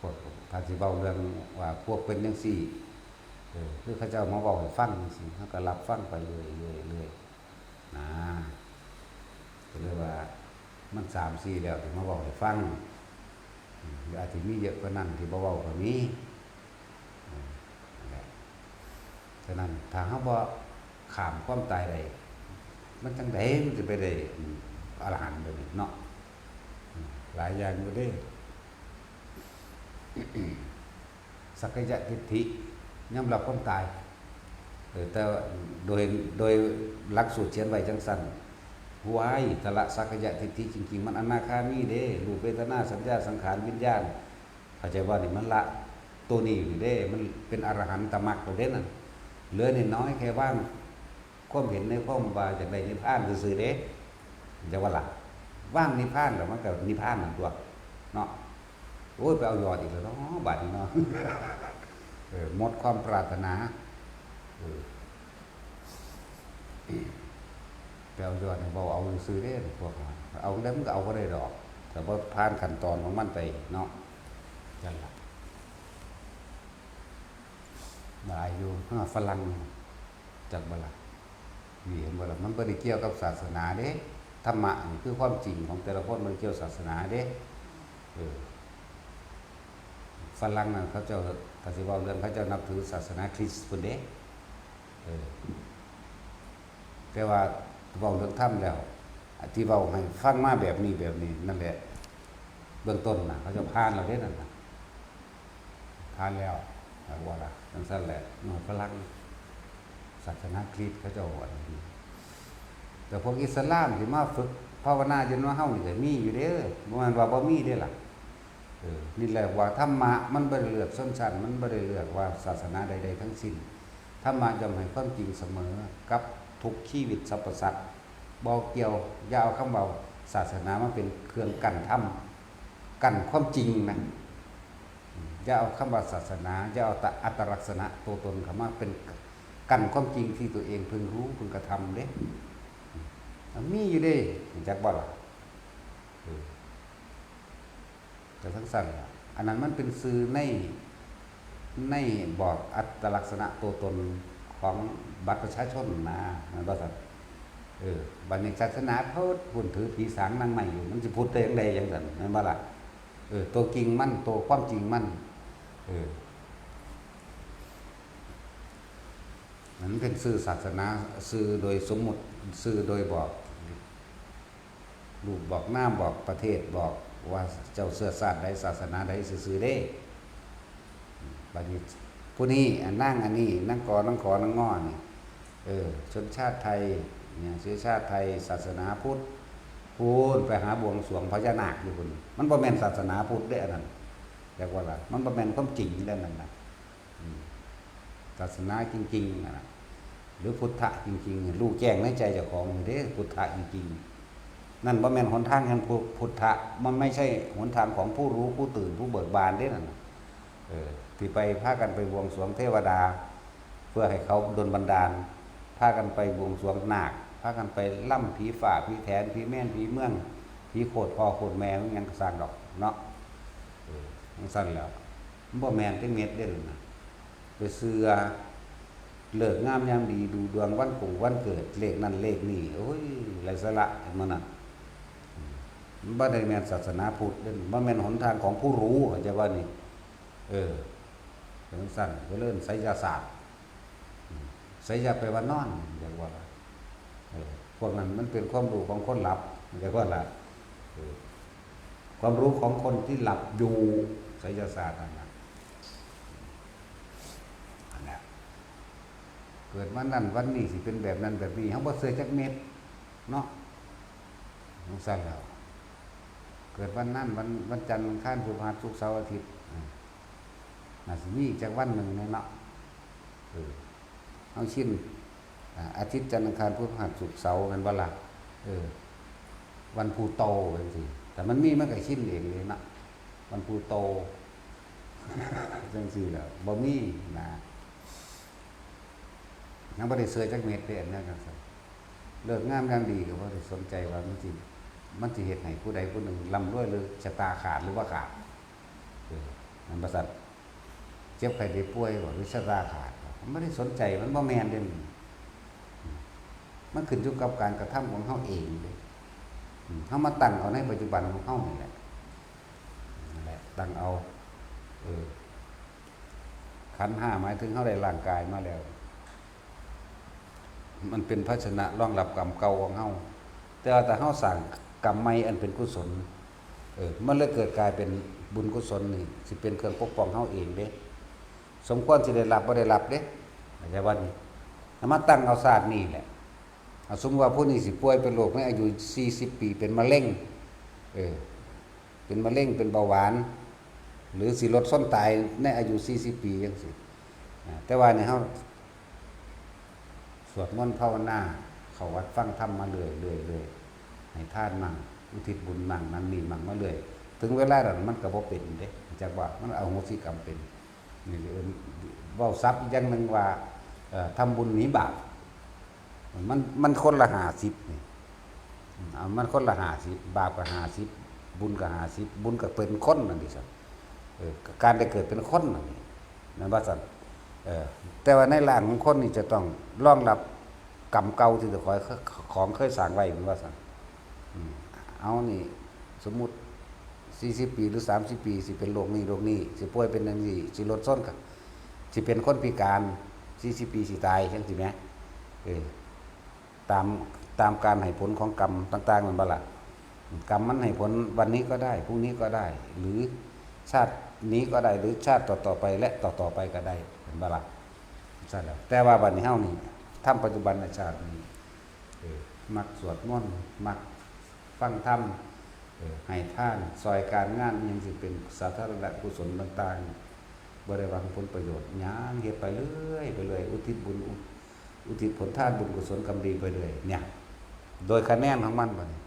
พวกถ้าสิเว้าเรื่องว่าพวกเป็นจังซี่คือเขาเจ้ามาเว้าให้ฟังจังซี่เฮาก็รับฟังไปเรื่อยๆนะก็เลยว่ามัน3-4แล้วที่มาเว้าให้ฟังอาจสิมีเยอะกว่านั้นที่บ่เว้าก็มีฉะนั้นถ้าเฮาบ่ข้ามความตายได้มันจังได๋มันจะไปได้อรหันต์เด้อเนาะหลายอย่างอยู่เด้สักกายทิฏฐิยอมรับความตายแต่โดยหลักสูตรเขียนไว้จังซั่นไว้ตละสักกายทิฏฐิจริงๆมันอนาคามีเด้รูปเวทนาสัญญาสังขารวิญญาณเข้าใจว่านี่มันละตัวนี้อยู่เด้มันเป็นอรหันตมรรคตัวเด้นั่นเหลือนิดน้อยแค่ว่างความเห็นในความว่าจากใดนิพพานซื่อๆเด้จะว่าล่ะว่างนิพพานแล้วมันก็นิพพานนั่นตัวเนาะโอ้ยไปเอายอดอีกแล้วเนาะบาดนี้เนาะหมดความปรารถนาไปเอายอดเนี่ยบ่เอาซื่อๆเด้พวกเอาได้มันก็เอาบ่ได้ดอกแต่ว่าผ่านขั้นตอนของมันไปเนาะนั่นล่ะหลายอยู่ฝรั่งจากบ่ล่ะนี่เห็นบ่ล่ะมันบ่ได้เกี่ยวกับศาสนาเด้ธรรมะนี่คือความจริงของแต่ละคนมันเกี่ยวศาสนาเด้ฝรั่งนั่นเขาเจ้าถ้าสิเว้าเรื่องเขาเจ้านับถือศาสนาคริสต์พุ่นเด้แต่ว่าเว้าเรื่องธรรมแล้วที่เว้าให้ฟังมาแบบนี้นั่นแหละเบื้องต้นน่ะเขาจะผ่านเราได้นั่นน่ะผ่านแล้วว่าล่ะจังซั่นแหละฝรั่งศาสนาคริสต์เขาเจ้าว่าแต่พวกอิสลามที่มาฝึกภาวนาจนว่าเฮานี่ก็มีอยู่เด้อบ่แม่นว่าบ่มีเด้ล่ะนี่แหละว่าธรรมะมันบ่ได้เลือกชนชั้นมันบ่ได้เลือกว่าศาสนาใดๆทั้งสิ้นธรรมะย่อมให้ความจริงเสมอกับทุกชีวิตสรรพสัตว์บ่เกี่ยวอย่าเอาคำเว้าศาสนามาเป็นเครื่องกั้นธรรมกั้นความจริงนะอย่าเอาคำว่าศาสนาอย่าเอาอัตลักษณะตัวตนเข้ามาเป็นกั้นความจริงที่ตัวเองพึงรู้พึงกระทำเด้มีอยู่เด้จักบ่ล่ะแต่ทั้งสั่นอันนั้นมันเป็นสื่อในบอกอัตลักษณะตัวตนของบัตรประชาชนนะนั่นบ่ซั่นบัดนี้ศาสนาพุทธพุ่นถือผีสางนางใหม่อยู่มันสิพูดได้จังได๋จังซั่นแม่นบ่ล่ะตัวจริงมันตัวความจริงมันมันเป็นสื่อศาสนาสื่อโดยสมมุติสื่อโดยบอกรูปบอกนามบอกประเทศบอกว่าเจ้าเสื้อชาติใดศาสนาใดซื่อๆเด้บัดนี้ผู้นี้นั่งอันนี้นั่งกอนั่งขอนั่งง้อนี่ชนชาติไทยเนี่ยเชื้อชาติไทยศาสนาพุทธพูนไปหาบวงสรวงพญานาคอยู่พุ่นมันบ่แม่นศาสนาพุทธเด้ออันนั้นแต่ว่าล่ะมันบ่แม่นความจริงเด้อนั่นน่ะศาสนาจริงๆน่ะหรือพุทธะจริงๆรู้แจ้งในใจเจ้าของเด้พุทธะจริงๆนั่นบ่แม่นหนทางแห่งพุทธะมันไม่ใช่หนทางของผู้รู้ผู้ตื่นผู้เบิกบานเด้อนั่นที่ไปพากันไปบวงสรวงเทวดาเพื่อให้เขาดลบันดาลพากันไปบวงสรวงนาคพากันไปล่ำผีฝ่าผีแทนผีแม่นผีเมืองผีโคตรพ่อโคตรแม่มันยังสร้างดอกเนาะมันสั้นแล้วมันบ่แม่นจังเม็ดเด้อน่ะไปเสือเลิกงามยามดีดูดวงวันปู่วันเกิดเลขนั้นเลขนี้โอ้ยไร้สาระมันน่ะมันบ่ได้แม่นศาสนาพุทธเด้อบ่แม่นหนทางของผู้รู้เข้าใจว่านี่เป็นสั้นก็เริ่มไสยศาสตร์ไสยะแปลว่านอนเรียกว่าพวกนั้นมันเป็นความรู้ของคนหลับเรียกว่าล่ะความรู้ของคนที่หลับอยู่ไสยศาสตร์นั่นน่ะอันนี้เกิดวันนั้นวันนี้สิเป็นแบบนั้นแบบนี้เฮาบ่เชื่อจักเม็ดเนาะมันสั้นแล้ว เกิดวันนั้นวันจันทร์วันอังคารพฤหัสศุกร์เสาร์อาทิตย์น่าสิมีอีกจากวันหนึ่งเนาะเอาชิ้นอาทิตย์จันทร์อังคารพฤหัสศุกร์เสาร์กันว่าละวันภูโตเป็นสิแต่มันมีมันก็ชิ้นเองเลยนะวันภูโตจังซี่แหละบ่มีนะยังบ่ได้เสือจักเม็ดเด้อันนั้นจังซั่นเลิกงามยามดีก็บ่ได้สนใจว่ามันสิเฮ็ดให้ผู้ใดผู้หนึ่งร่ำรวยหรือชะตาขาดหรือว่าขาดมันบ่ซั่นเจ็บไข้ได้ป่วยบ่หรือชะตาขาดมันบ่ได้สนใจมันบ่แม่นเด้มันขึ้นอยู่กับการกระทำของเฮาเองเด้เฮามาตั้งเอาในปัจจุบันของเฮานี่แหละนั่นแหละตั้งเอาขันธ์5หมายถึงเฮาได้ร่างกายมาแล้วมันเป็นภาชนะรองรับกรรมเก่าของเฮาแต่ว่าถ้าเฮาสร้างกรรมใหม่อันเป็นกุศลมันเลยเกิดกลายเป็นบุญกุศลนี่สิเป็นเครื่องปกป้องเฮาเองเด้สมควรสิได้รับบ่ได้รับเด้เข้าใจว่านี่มาตั้งเอาศาสตร์นี่แหละสมมุติว่าผู้นี้สิป่วยเป็นโรคในอายุ40ปีเป็นมะเร็งเป็นมะเร็งเป็นเบาหวานหรือสิลดส้นตายในอายุ40ปีจังซี่แต่ว่าเนี่ยเฮาสวดมนต์ภาวนาเข้าวัดฟังธรรมมาเรื่อยๆให้ทานมั่งอุทิศบุญมั่งนั้นนี่มั่งมาเรื่อยถึงเวลานั้นมันก็บ่เป็นเด้จักว่ามันเอาโหสิกรรมเป็นนี่เว้าศัพท์อีกอย่างนึงว่าทำบุญหนีบาปมันคนละ50นี่มันคนละ50บาปก็50บุญก็50บุญก็เป็นคนนั่นดิซั่นการได้เกิดเป็นคนนั่นว่าซั่นแต่ว่าในร่างของคนนี่จะต้องรองรับกรรมเก่าที่ของเคยสร้างไว้มันว่าซั่นเอานี่สมมุติ40ปีหรือ30ปีสิเป็นโรคนี้สิป่วยเป็นจังซี่สิลดส้นก็สิเป็นคนพิการ40ปีสิตายจังซี่แหมตามการให้ผลของกรรมต่างๆมันบ่ล่ะกรรมมันให้ผลวันนี้ก็ได้พรุ่งนี้ก็ได้หรือชาตินี้ก็ได้หรือชาติต่อๆไปและต่อๆไปก็ได้เห็นบ่ล่ะซั่นแหละแต่ว่าบัดนี้เฮานี่ทำปัจจุบันชาตินี้มักสวดมนต์มักฟังธรรมให้ทานซอยการงานยังสิเป็นสาธารณกุศลต่างๆบ่ได้หวังผลประโยชน์หยังเฮ็ดไปเรื่อยอุทิศบุญอุทิศผลทานบุญกุศลกรรมดีไปเรื่อยเนี่ยโดยคะแนนของมันบัดนี้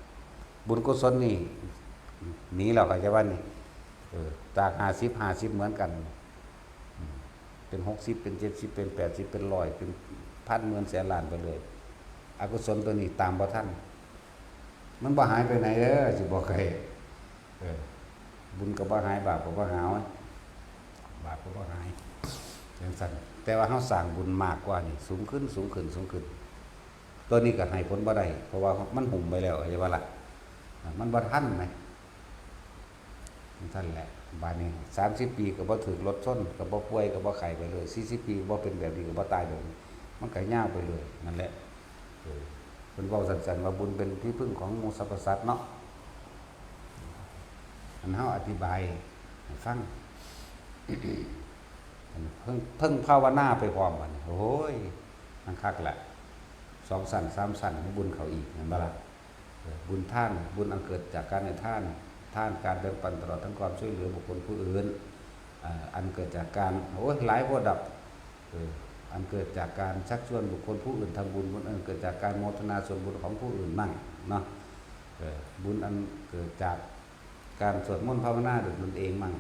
บุญกุศลนี่หนีแล้วก็จะว่านี่จาก50เหมือนกันเป็น60เป็น70เป็น80เป็น100เป็นพันหมื่นแสนล้านไปเลยอกุศลตัวนี้ตามบ่ทันมันบ่หายไปไหนเด้อสิบอกให้บุญก็บ่หายบาปก็บ่หายบาปก็บ่หายจังซั่นแต่ว่าเฮาสร้างบุญมากกว่านี่สูงขึ้นตัวนี้ก็ให้ผลบ่ได้เพราะว่ามันหุ่มไปแล้วว่าล่ะมันบ่ทันไหมท่านแหละบาดนี้30ปีก็บ่ถึกรถชนก็บ่ป่วยก็บ่ไข้ไปเลย40ปีบ่เป็นแบบนี้ก็บ่ตายเลยมันก็ยาวไปเลยนั่นแหละเพิ่นเว้าสั้นๆว่าบุญเป็นที่พึ่งของหมู่สรรพสัตว์เนาะอันเฮาอธิบายให้ฟังเพิ่งภาวนาไปพร้อมกันโอ้ยมันคักแหละ2สั่น3สั่นให้บุญเขาอีกเห็นบ่ล่ะบุญท่านบุญอันเกิดจากการให้ท่านการแบ่งปันตลอดทั้งความช่วยเหลือบุคคลผู้อื่นอันเกิดจากการโอ้ยหลายโพดับอันเกิดจากการชักชวนบุคคลผู้อื่นทำบุญอันเกิดจากการโมทนาส่วนบุญของผู้อื่นมั่งเนาะบุญอันเกิดจากการสวดมนต์ภาวนาโดยตนเองมั่ง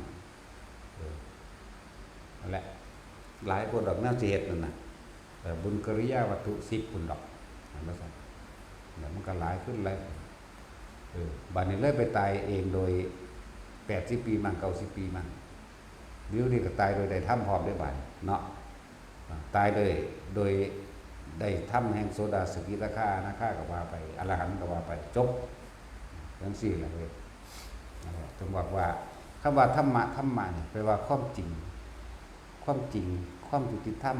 นั่นแหละหลายโพดับแนวสิเฮ็ดนั่นน่ะบุญกิริยาวัตถุ10บุญดอกนั่นว่าซั่นแล้วมันก็หลายขึ้นแล้วบัดนี้เลยไปตายเองโดย80ปีมั่ง90ปีมั่งเดี๋ยวนี้ก็ตายโดยได้ทำพร้อมได้บัดเนาะตายโดยได้ทำแห่งโสดาสกิทาคานาคาก็ว่าไปอรหันต์ก็ว่าไปจบจังซี่ล่ะเว้ยต้องบอกว่าคำว่าธรรมะนี่แปลว่าความจริงความยุติธรรม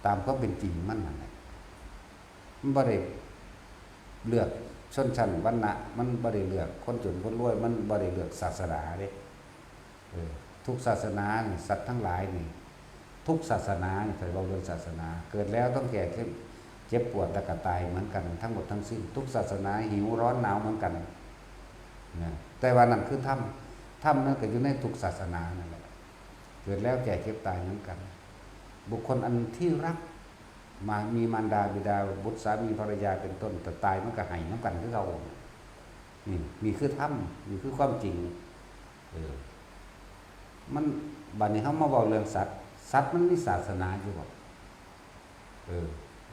ตามความเป็นจริงมันนั่นแหละมันบ่ได้เลือกชนชั้นวรรณะมันบ่ได้เลือกคนจนคนรวยมันบ่ได้เลือกศาสนาเด้ทุกศาสนานี่สัตว์ทั้งหลายนี่ทุกศาสนานี่ถ้าเราเรื่องศาสนาเกิดแล้วต้องแก่เจ็บปวดและก็ตายเหมือนกันทั้งหมดทั้งสิ้นทุกศาสนาหิวร้อนหนาวเหมือนกัน นะแต่ว่านั่นคือถ้ำนั่นก็อยู่ในทุกศาสนานั่นแหละเกิดแล้วแก่เก็บตายเหมือนกันบุคคลอันที่รักมามีมารดาบิดาบุตรสามีภรรยาเป็นต้นแต่ตายมันก็หายน้ำกันคือเรานี่มีคือถ้ำมีคือความจริงมันบัดนี้เขามาบอกเรื่องสัตว์มันมีศาสนาอยู่บ่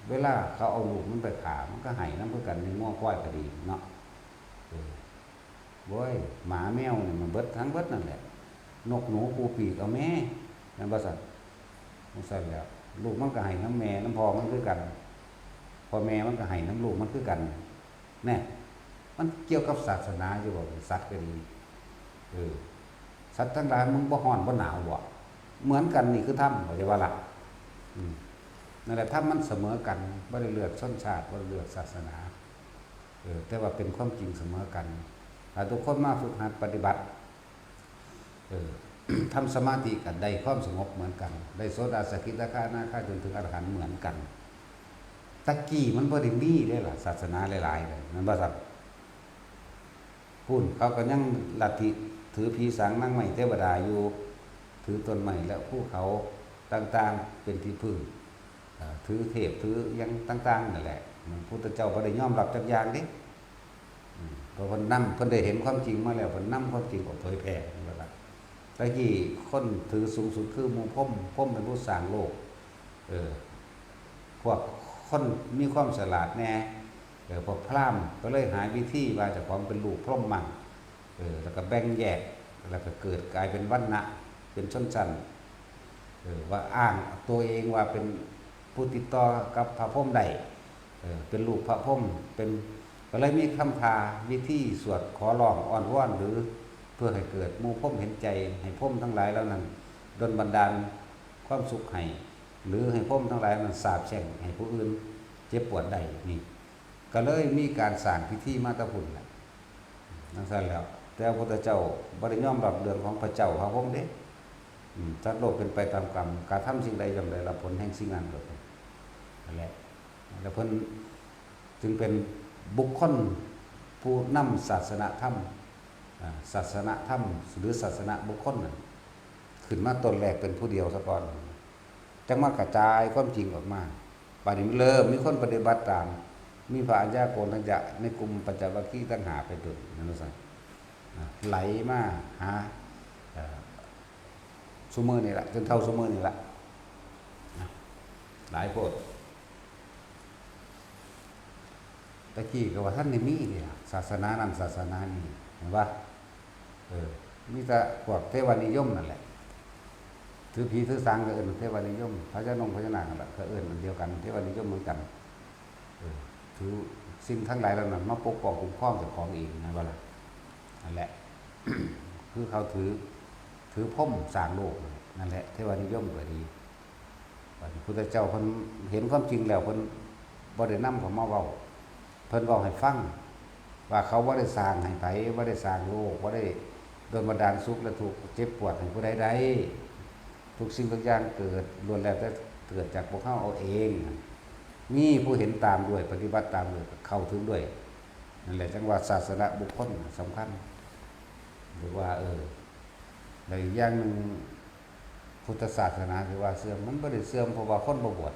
เวลาเขาเอาลูกมันไปขามันก็หายน้ำเพื่อกันในง้อก้อยก็ดีเนาะโว้ยหมาแมวเนี่ยมันเบิดทั้งเบิดนั่นแหละนกหนูปูปีกเอาแม่นั่นบ่สั่นมันสั่นแล้วลูกมันก็หายน้ำแม่น้ำพอมันคือกันพอแม่มันก็หายน้ำลูกมันคือกันแน่มันเกี่ยวกับศาสนาอยู่บ่สัตว์ก็ดีสัตว์ทั้งหลายมึงบ่ฮ้อนบ่หนาวบ่เหมือนกันนี่คือถ้ำเข้าใจว่าล่ะนั่นแหละถ้ำมันเสมอกันบ่ได้เลือกชนชาติบ่ได้เลือกศาสนาแต่ว่าเป็นความจริงเสมอกันถ้าทุกคนมาฝึกหัดปฏิบัติทำสมาธิกันได้ความสงบเหมือนกันได้โสดาสกิทาคานาคาจนถึงอรหันต์เหมือนกันตะกี้มันบ่ได้มีได้ล่ะศาสนาหลายๆเลยนั่นบ่ครับพูนเขาก็ยังลัทธิถือผีสางนั่งใหม่เทวดาอยู่ถือต้นไม้และภูเขาต่างๆเป็นที่พึ่งถือเทพถือยังต่างๆนั่นแหละพระพุทธเจ้าบ่ได้ยอมรับจักอย่างนี้เพราะเพิ่นนำเพิ่นได้เห็นความจริงมาแล้วเพิ่นนำความจริงออกเผยแผ่นั่นล่ะตะกี้คนถือสูงสุดคือหมู่พรหมเป็นผู้สร้างโลกพวกคนมีความฉลาดแน่พวกพราหมณ์ก็เลยหาวิธีว่าเจ้าของเป็นลูกพรหมมั่งแล้วก็แบ่งแยกแล้วก็เกิดกลายเป็นวรรณะเป็นชนชั้นว่าอ้างตัวเองว่าเป็นผู้ติดต่อกับพระพรหมได้เป็นลูกพระพรหมเป็นก็เลยมีคำพาวิธีสวดขอร้องอ้อนวอนหรือเพื่อให้เกิดหมู่พรหมเห็นใจให้พรหมทั้งหลายแล้วนั้นดลบันดาลความสุขให้หรือให้พรหมทั้งหลายนั้นสาบแช่งให้ผู้อื่นเจ็บปวดได้นี่ก็เลยมีการสร้างพิธีมาตะพุ่นนั่นซั่นแล้วแต่พระพุทธเจ้าบ่ได้ยอมรับเรื่องของพระเจ้าพระพรหมเด้สัตว์โลกเป็นไปตามกรรมการทำสิ่งใดย่อมได้รับผลแห่งสิ่งนั้นนั่นแหละแล้วเพิ่นจึงเป็นบุคคลผู้นำศาสนธรรมหรือศาสนาบุคคลนั้นขึ้นมาต้นแรกเป็นผู้เดียวซะก่อนจังมากระจายความจริงออกมาป่านนี้เริ่มมีคนปฏิบัติตามมีพระอัญญาโกณทัญญะในกลุ่มปัญจวัคคีย์ตั้งหาไปดุนั่นว่าซั่นไหลมาหาซุมื้อนี่ล่ะจนเท่าซุมื้อนี่ล่ะหลายโพดตะกี้ก็ว่าท่านนี่มีนี่ล่ะศาสนานั้นศาสนานี้เห็นป่ะมีแต่พวกเทวานิยมนั่นแหละถือผีถือสางก็เอิ้นเทวานิยมพระเจ้านงพระเจ้านางนั่นแหละก็เอิ้นมันเดียวกันเทวานิยมเหมือนกันถือสิ่งทั้งหลายเหล่านั้นมาปกป้องคุ้มครองเจ้าของเองนะว่าล่ะนั่นแหละ คือเขาถือพรหมสร้างโลกนั่นแหละเทวานิยมก็ดีพระพุทธเจ้าเพิ่นเห็นความจริงแล้วเพิ่นบ่ได้นำเขามาเว้าเพิ่นเว้าให้ฟังว่าเขาบ่ได้สร้างให้ไผบ่ได้สร้างโลกบ่ได้โดนบันดาลสุขและทุกข์เจ็บปวดให้ผู้ใดๆทุกสิ่งทุกอย่างเกิดล้วนแล้วแต่เกิดจากพวกเขาเอาเองมีผู้เห็นตามด้วยปฏิบัติตามด้วยเข้าถึงด้วยนั่นแหละจังว่าศาสนาบุคคลสำคัญหรือว่าในอย่างนึงพุทธศาสนาคือว่าเสื่อมมันบ่ได้เสื่อมเพราะว่าคนบ่บวช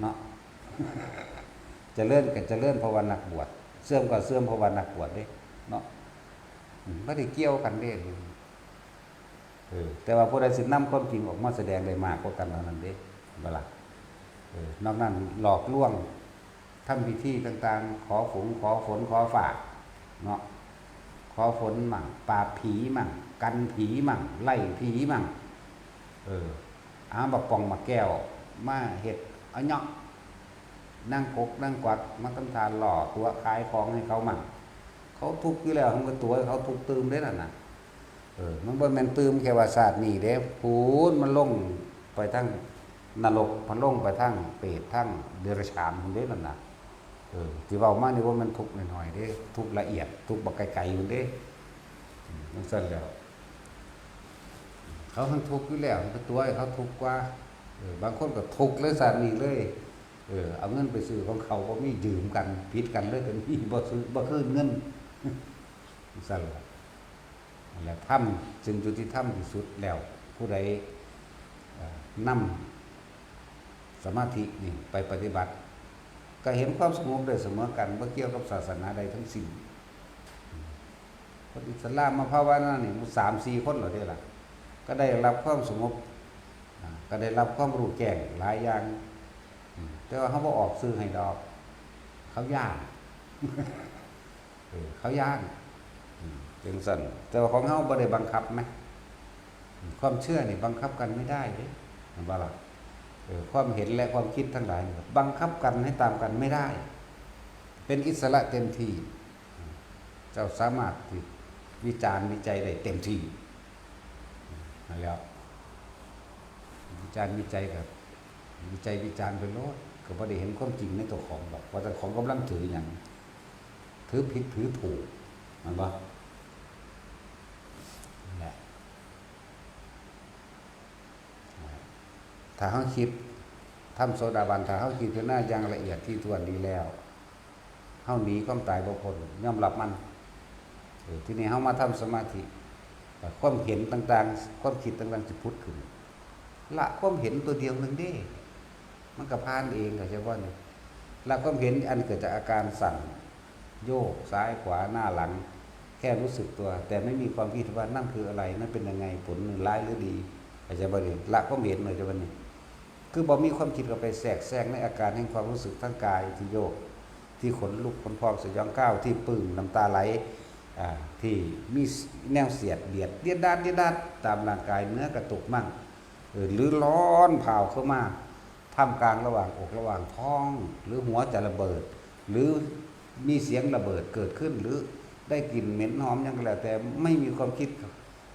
เนาะ เจริญก็เจริญเพราะว่านักบวชเสื่อมก็เสื่อมเพราะว่านักบวชเด้เนาะบ่ได้เกี่ยวกันเด้แต่ว่าผู้ใดสินำความจริงออกมาแสดงได้มากกว่ากันเท่านั้นเด้บ่ล่ะนอกนั้นหลอกลวงทำพิธีต่างๆขอฝนขอฝากเนาะขอฝนมั่งปราบผีมั่งกันผีมั่งไล่ผีมั่งบักป่องมาแก้วมาเฮ็ดเอาเนาะนั่งกกนั่งกวักมาทำทานหล่อตัวขายของให้เขามั่งเขาทุกข์อยู่แล้วมันก็ตัวเขาทุกข์ตื่มได้นั่นน่ะมันบ่แม่นตื่มแค่ว่าศาสตร์นี่เด้พูนมันลงไปทั้งนรกมันลงไปทั้งเปรตทั้งเดรัจฉานพุ่นเด้นั่นน่ะที่เว้ามานี่ว่ามันทุกข์น้อยๆเด้ทุกข์ละเอียดทุกข์บักไกลๆพุ่นเด้มันซั่นแล้วเขาทั้งทุกข์อยู่แล้วมันตัวเขาทุกข์กว่าบางคนก็ทุกข์เลยศาสตร์นี่เลยเอาเงินไปซื้อของเขาก็มียืมกันผิดกันเลยกันมีบ่ซื้อบ่คืนเงิน สั่นล่ะนั่นแหละธรรมจึงจุติธรรมที่สุดแล้วผู้ใดนำสมาธินี่ไปปฏิบัติก็เห็นความสงบได้เสมอกันบ่เกี่ยวกับศาสนาใดทั้งสิ้นคนอิสลามมาภาวนานี่มัน3-4 คนเหรอเด้ล่ะก็ได้รับความสงบก็ได้รับความรู้แจ้งหลายอย่างแต่ว่าเขาบ่ออกซื้อให้ดอกเขาย่านเขาย่านจังซั่นแต่ว่าของเฮาบ่ได้บังคับไหมความเชื่อนี่บังคับกันไม่ได้เด้เห็นบ่ล่ะความเห็นและความคิดทั้งหลายนี่บังคับกันให้ตามกันไม่ได้ เป็นอิสระเต็มที่เจ้าสามารถที่วิจารณ์วิจัยได้เต็มที่นั่นแหละวิจารณ์วิจัยกับวิจัยวิจารณ์ไปโลดก็บ่ได้เห็นความจริงในตัวของหรอกว่าแต่ของกำลังถืออย่างถือผิดถือถูกมันบ่นั่นแหละถ้าเฮาคิดทำโสดาบันถ้าเฮาคิดหน้าอย่างละเอียดที่ถ้วนดีแล้วเฮาหนีความตายบ่พ้นยอมรับมันทีนี้เฮามาทำสมาธิความเห็นต่างๆความคิดต่างๆสิพุทธขึ้นละความเห็นตัวเดียวนึงเด้มันก็ผ่านเองก็ใช่ว่านี่ละความเห็นอันเกิดจากอาการสั่นโยกซ้ายขวาหน้าหลังแค่รู้สึกตัวแต่ไม่มีความคิดว่านั่นคืออะไรนั่นเป็นยังไงผลร้ายหรือดีอาจจะบ่นี่ละความเห็นเลยจะว่านี่คือบ่มีความคิดเข้าไปแทรกแซงในอาการแห่งความรู้สึกทั้งกายที่โยกที่ขนลุกขนพองสยองก้าวที่ปึ้งน้ำตาไหลที่มีแนวเสียดเบียดเดียดดาดตามร่างกายเนื้อกระตุกมั่งหรือร้อนเผาเข้ามาท่ามกลางระหว่างอกระหว่างท้องหรือหัวจะระเบิดหรือมีเสียงระเบิดเกิดขึ้นหรือได้กลิ่นเหม็นหอมอย่างไรแต่ไม่มีความคิด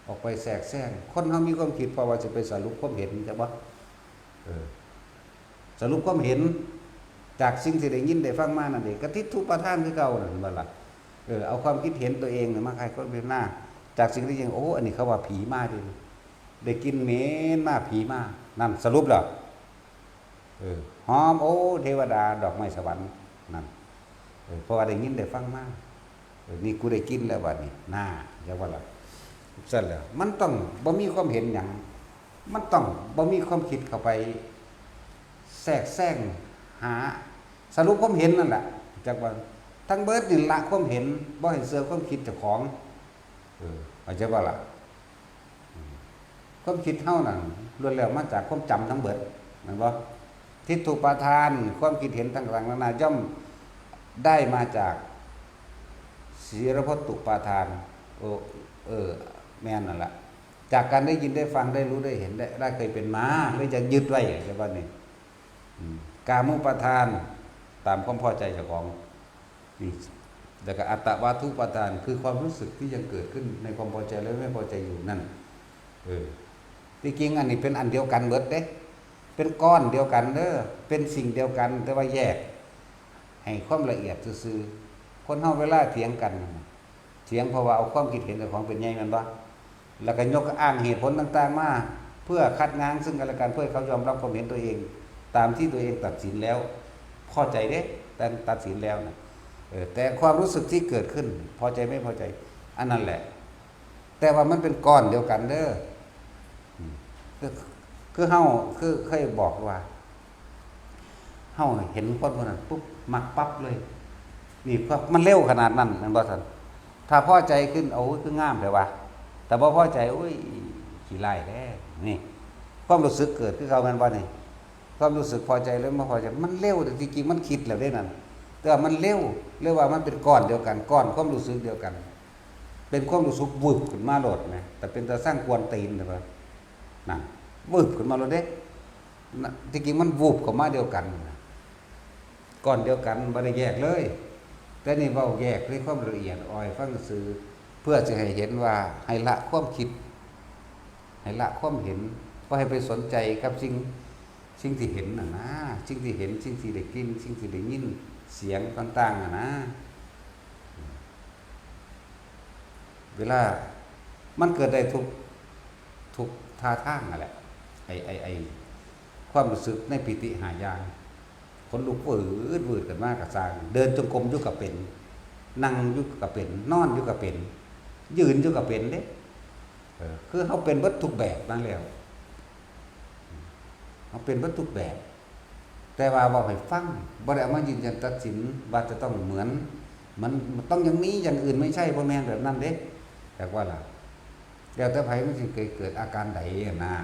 ออกไปแทรกแซงคนเขามีความคิดเพราะว่าจะไปสรุปความเห็นใช่ปะสรุปความเห็นจากสิ่งที่ได้ยินได้ฟังมานั่นเองกทิฏฐุปทานคือเก่านั่นบ่ล่ะเอาความคิดเห็นตัวเองมาใครก็เป็นหน้าจากสิ่งที่ยังโอ้อันนี้เขาว่าผีมาดิได้กินเหม็นมาผีมานั่นสรุปแล้วหอมโอ้เทวดาดอกไม้สวรรค์นั่นเพราะว่าได้ยินได้ฟังมานี่กูได้กินแล้วบัดนี้น่าจะว่าล่ะเสร็จแล้วมันต้องบ่มีความเห็นหยังมันต้องบ่มีความคิดเข้าไปแทรกแซงหาสรุปความเห็นนั่นแหละจากว่าทั้งเบิดนี่ละความเห็นบ่ให้เสือความคิดเจ้าของอาจจะว่าล่ะความคิดเฮานั่นล้วนแล้วมาจากความจำทั้งเบิดนั่นบ่ทิฏฐุปาทานความคิดเห็นต่างๆนานาย่อมได้มาจากศีลพตุปาทานแม่นนั่นล่ะจากการได้ยินได้ฟังได้รู้ได้เห็นได้เคยเป็นมาเลยจะยึดไว้ใช่ป่ะนี่กามุปาทานตามความพอใจเจ้าของนี่แล้วก็อัตตวาทุปาทานคือความรู้สึกที่ยังเกิดขึ้นในความพอใจและไม่พอใจอยู่นั่นที่จริงอันนี้เป็นอันเดียวกันเบิดเด้เป็นก้อนเดียวกันเด้อเป็นสิ่งเดียวกันแต่ว่าแยกให้ความละเอียดซื่อๆคนเฮาเวลาเถียงกันเถียงเพราะว่าเอาความคิดเห็นเจ้าของเป็นใหญ่แม่นบ่แล้วก็ยกอ้างเหตุผลต่างๆมาเพื่อคัดง้างซึ่งกันและกันเพื่อเขายอมรับความเห็นตัวเองตามที่ตัวเองตัดสินแล้วพอใจเด้แต่ตัดสินแล้วนะแต่ความรู้สึกที่เกิดขึ้นพอใจไม่พอใจอันนั้นแหละแต่ว่ามันเป็นก้อนเดียวกันเด้อคือเฮาคือเคยบอกว่าเฮาเห็นคนคนนั้นปุ๊บมักปั๊บเลยนี่มันเร็วขนาดนั้นนั่นบ่ท่านถ้าพอใจขึ้นโอ้ยคืองามแต่ว่าแต่บ่พอใจโอ้ยขี้ไล่แท้นี่ความรู้สึกเกิดคือเขาแม่นบ่นี่ความรู้สึกพอใจหรือไม่พอใจมันเร็วแต่จริงๆมันคิดแล้วได้นั่นแต่ว่ามันเร็วเรียกว่ามันเป็นก้อนเดียวกันก้อนความรู้สึกเดียวกันเป็นความรู้สึกวุบขึ้นมาโลดนะแต่เป็นตาสร้างกวนตีนนะครับนั่นวุบขึ้นมาโลดเด้จริงๆมันวุบเข้ามาเดียวกันก้อนเดียวกันบ่ได้แยกเลยแต่นี่เว้าแยกด้วยความละเอียดอ่อยฟังซื่อเพื่อจะให้เห็นว่าให้ละความคิดให้ละความเห็นบ่ให้ไปสนใจกับสิ่งที่เห็นน่ะนะสิ่งที่เห็นสิ่งที่ได้กินสิ่งที่ได้ยินเสียงต่างๆน่ะนะเวลามันเกิดได้ทุกท่าทางนั่นแหละไอ้ความรู้สึกในปิติหายานคนลุกวืดกันมากกับสร้างเดินจงกรมอยู่กับเป็นนั่งอยู่กับเป็นนอนอยู่กับเป็น ยืนอยู่ก็เป็นเด้คือเขาเป็นวัตถุแบบนั่นแล้วเขาเป็นวัตถุแบบ แต่ว่าบอกให้ฟังบ่ได้เอามายืนยันตัดสินว่าจะต้องเหมือนมันต้องอย่างนี้อย่างอื่นไม่ใช่บ่แม่นแบบนั้นเด้แต่ว่าล่ะแล้วแต่ไผมันสิเกิดอาการใดนะ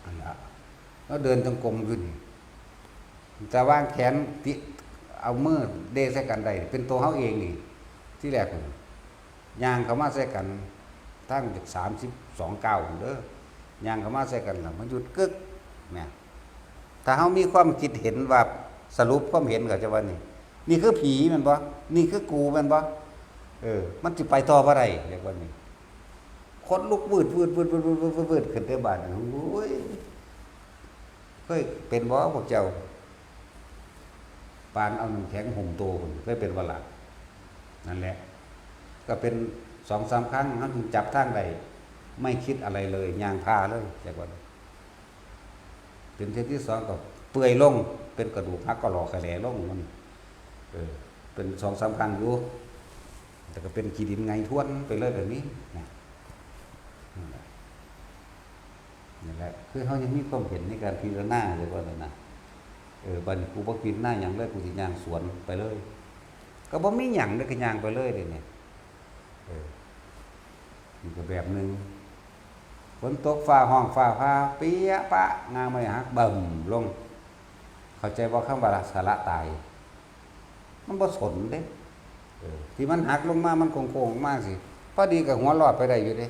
อันละแล้วเดินจงกรมอยู่นี่จะวางแขนติเอามือเดใส่กันได้เป็นตัวเฮาเองนี่ที่แรกย่างเข้ามาใส่กันทั้ง32ก้าวเด้อย่างเข้ามาใส่กันแล้วมันหยุดกึกเนี่ยถ้าเฮามีความคิดเห็นว่าสรุปความเห็นก็จะว่านี่คือผีแม่นบ่นี่คือกูแม่นบ่มันสิไปต่อบ่ได้เรียกว่านี่คนลุกวืดขึ้นแต่บ้านโอ้ยเคยเป็นบ่พวกเจ้าปานเอาน้ำแข็งห่มโตพุ่นเคยเป็นบ่ล่ะนั่นแหละก็เป็น 2-3 ครั้งเฮาถึงจับทางได้ไม่คิดอะไรเลยย่างพาเลยเรียกว่าเป็นเที่ยที่2ก็เปื่อยลงเป็นกระดูกหักก็หลอกกระแหลลงมันเป็น 2-3 ครั้งอยู่แต่ก็เป็นขี้ดินไงทวนไปเลยแบบนี้นี่แหละคือเขายังมีความเห็นในการพิจารณาเลยว่านั่นน่ะบัดนี้กูบ่พิจารณาหยังเลยกูสิย่างสวนไปเลยก็บ่มีหยังเลยก็ย่างไปเลยเด้เนี่ยนี่ก็แบบนึงฝนตกฟ้าห้องฟ้าพาเปียปะงาไม่หักบิ่มลงเข้าใจว่าคำว่าสาระตายมันบ่สนเด้ที่มันหักลงมามันโค้งๆมากสิพอดีกับหัวรอดไปได้อยู่เด้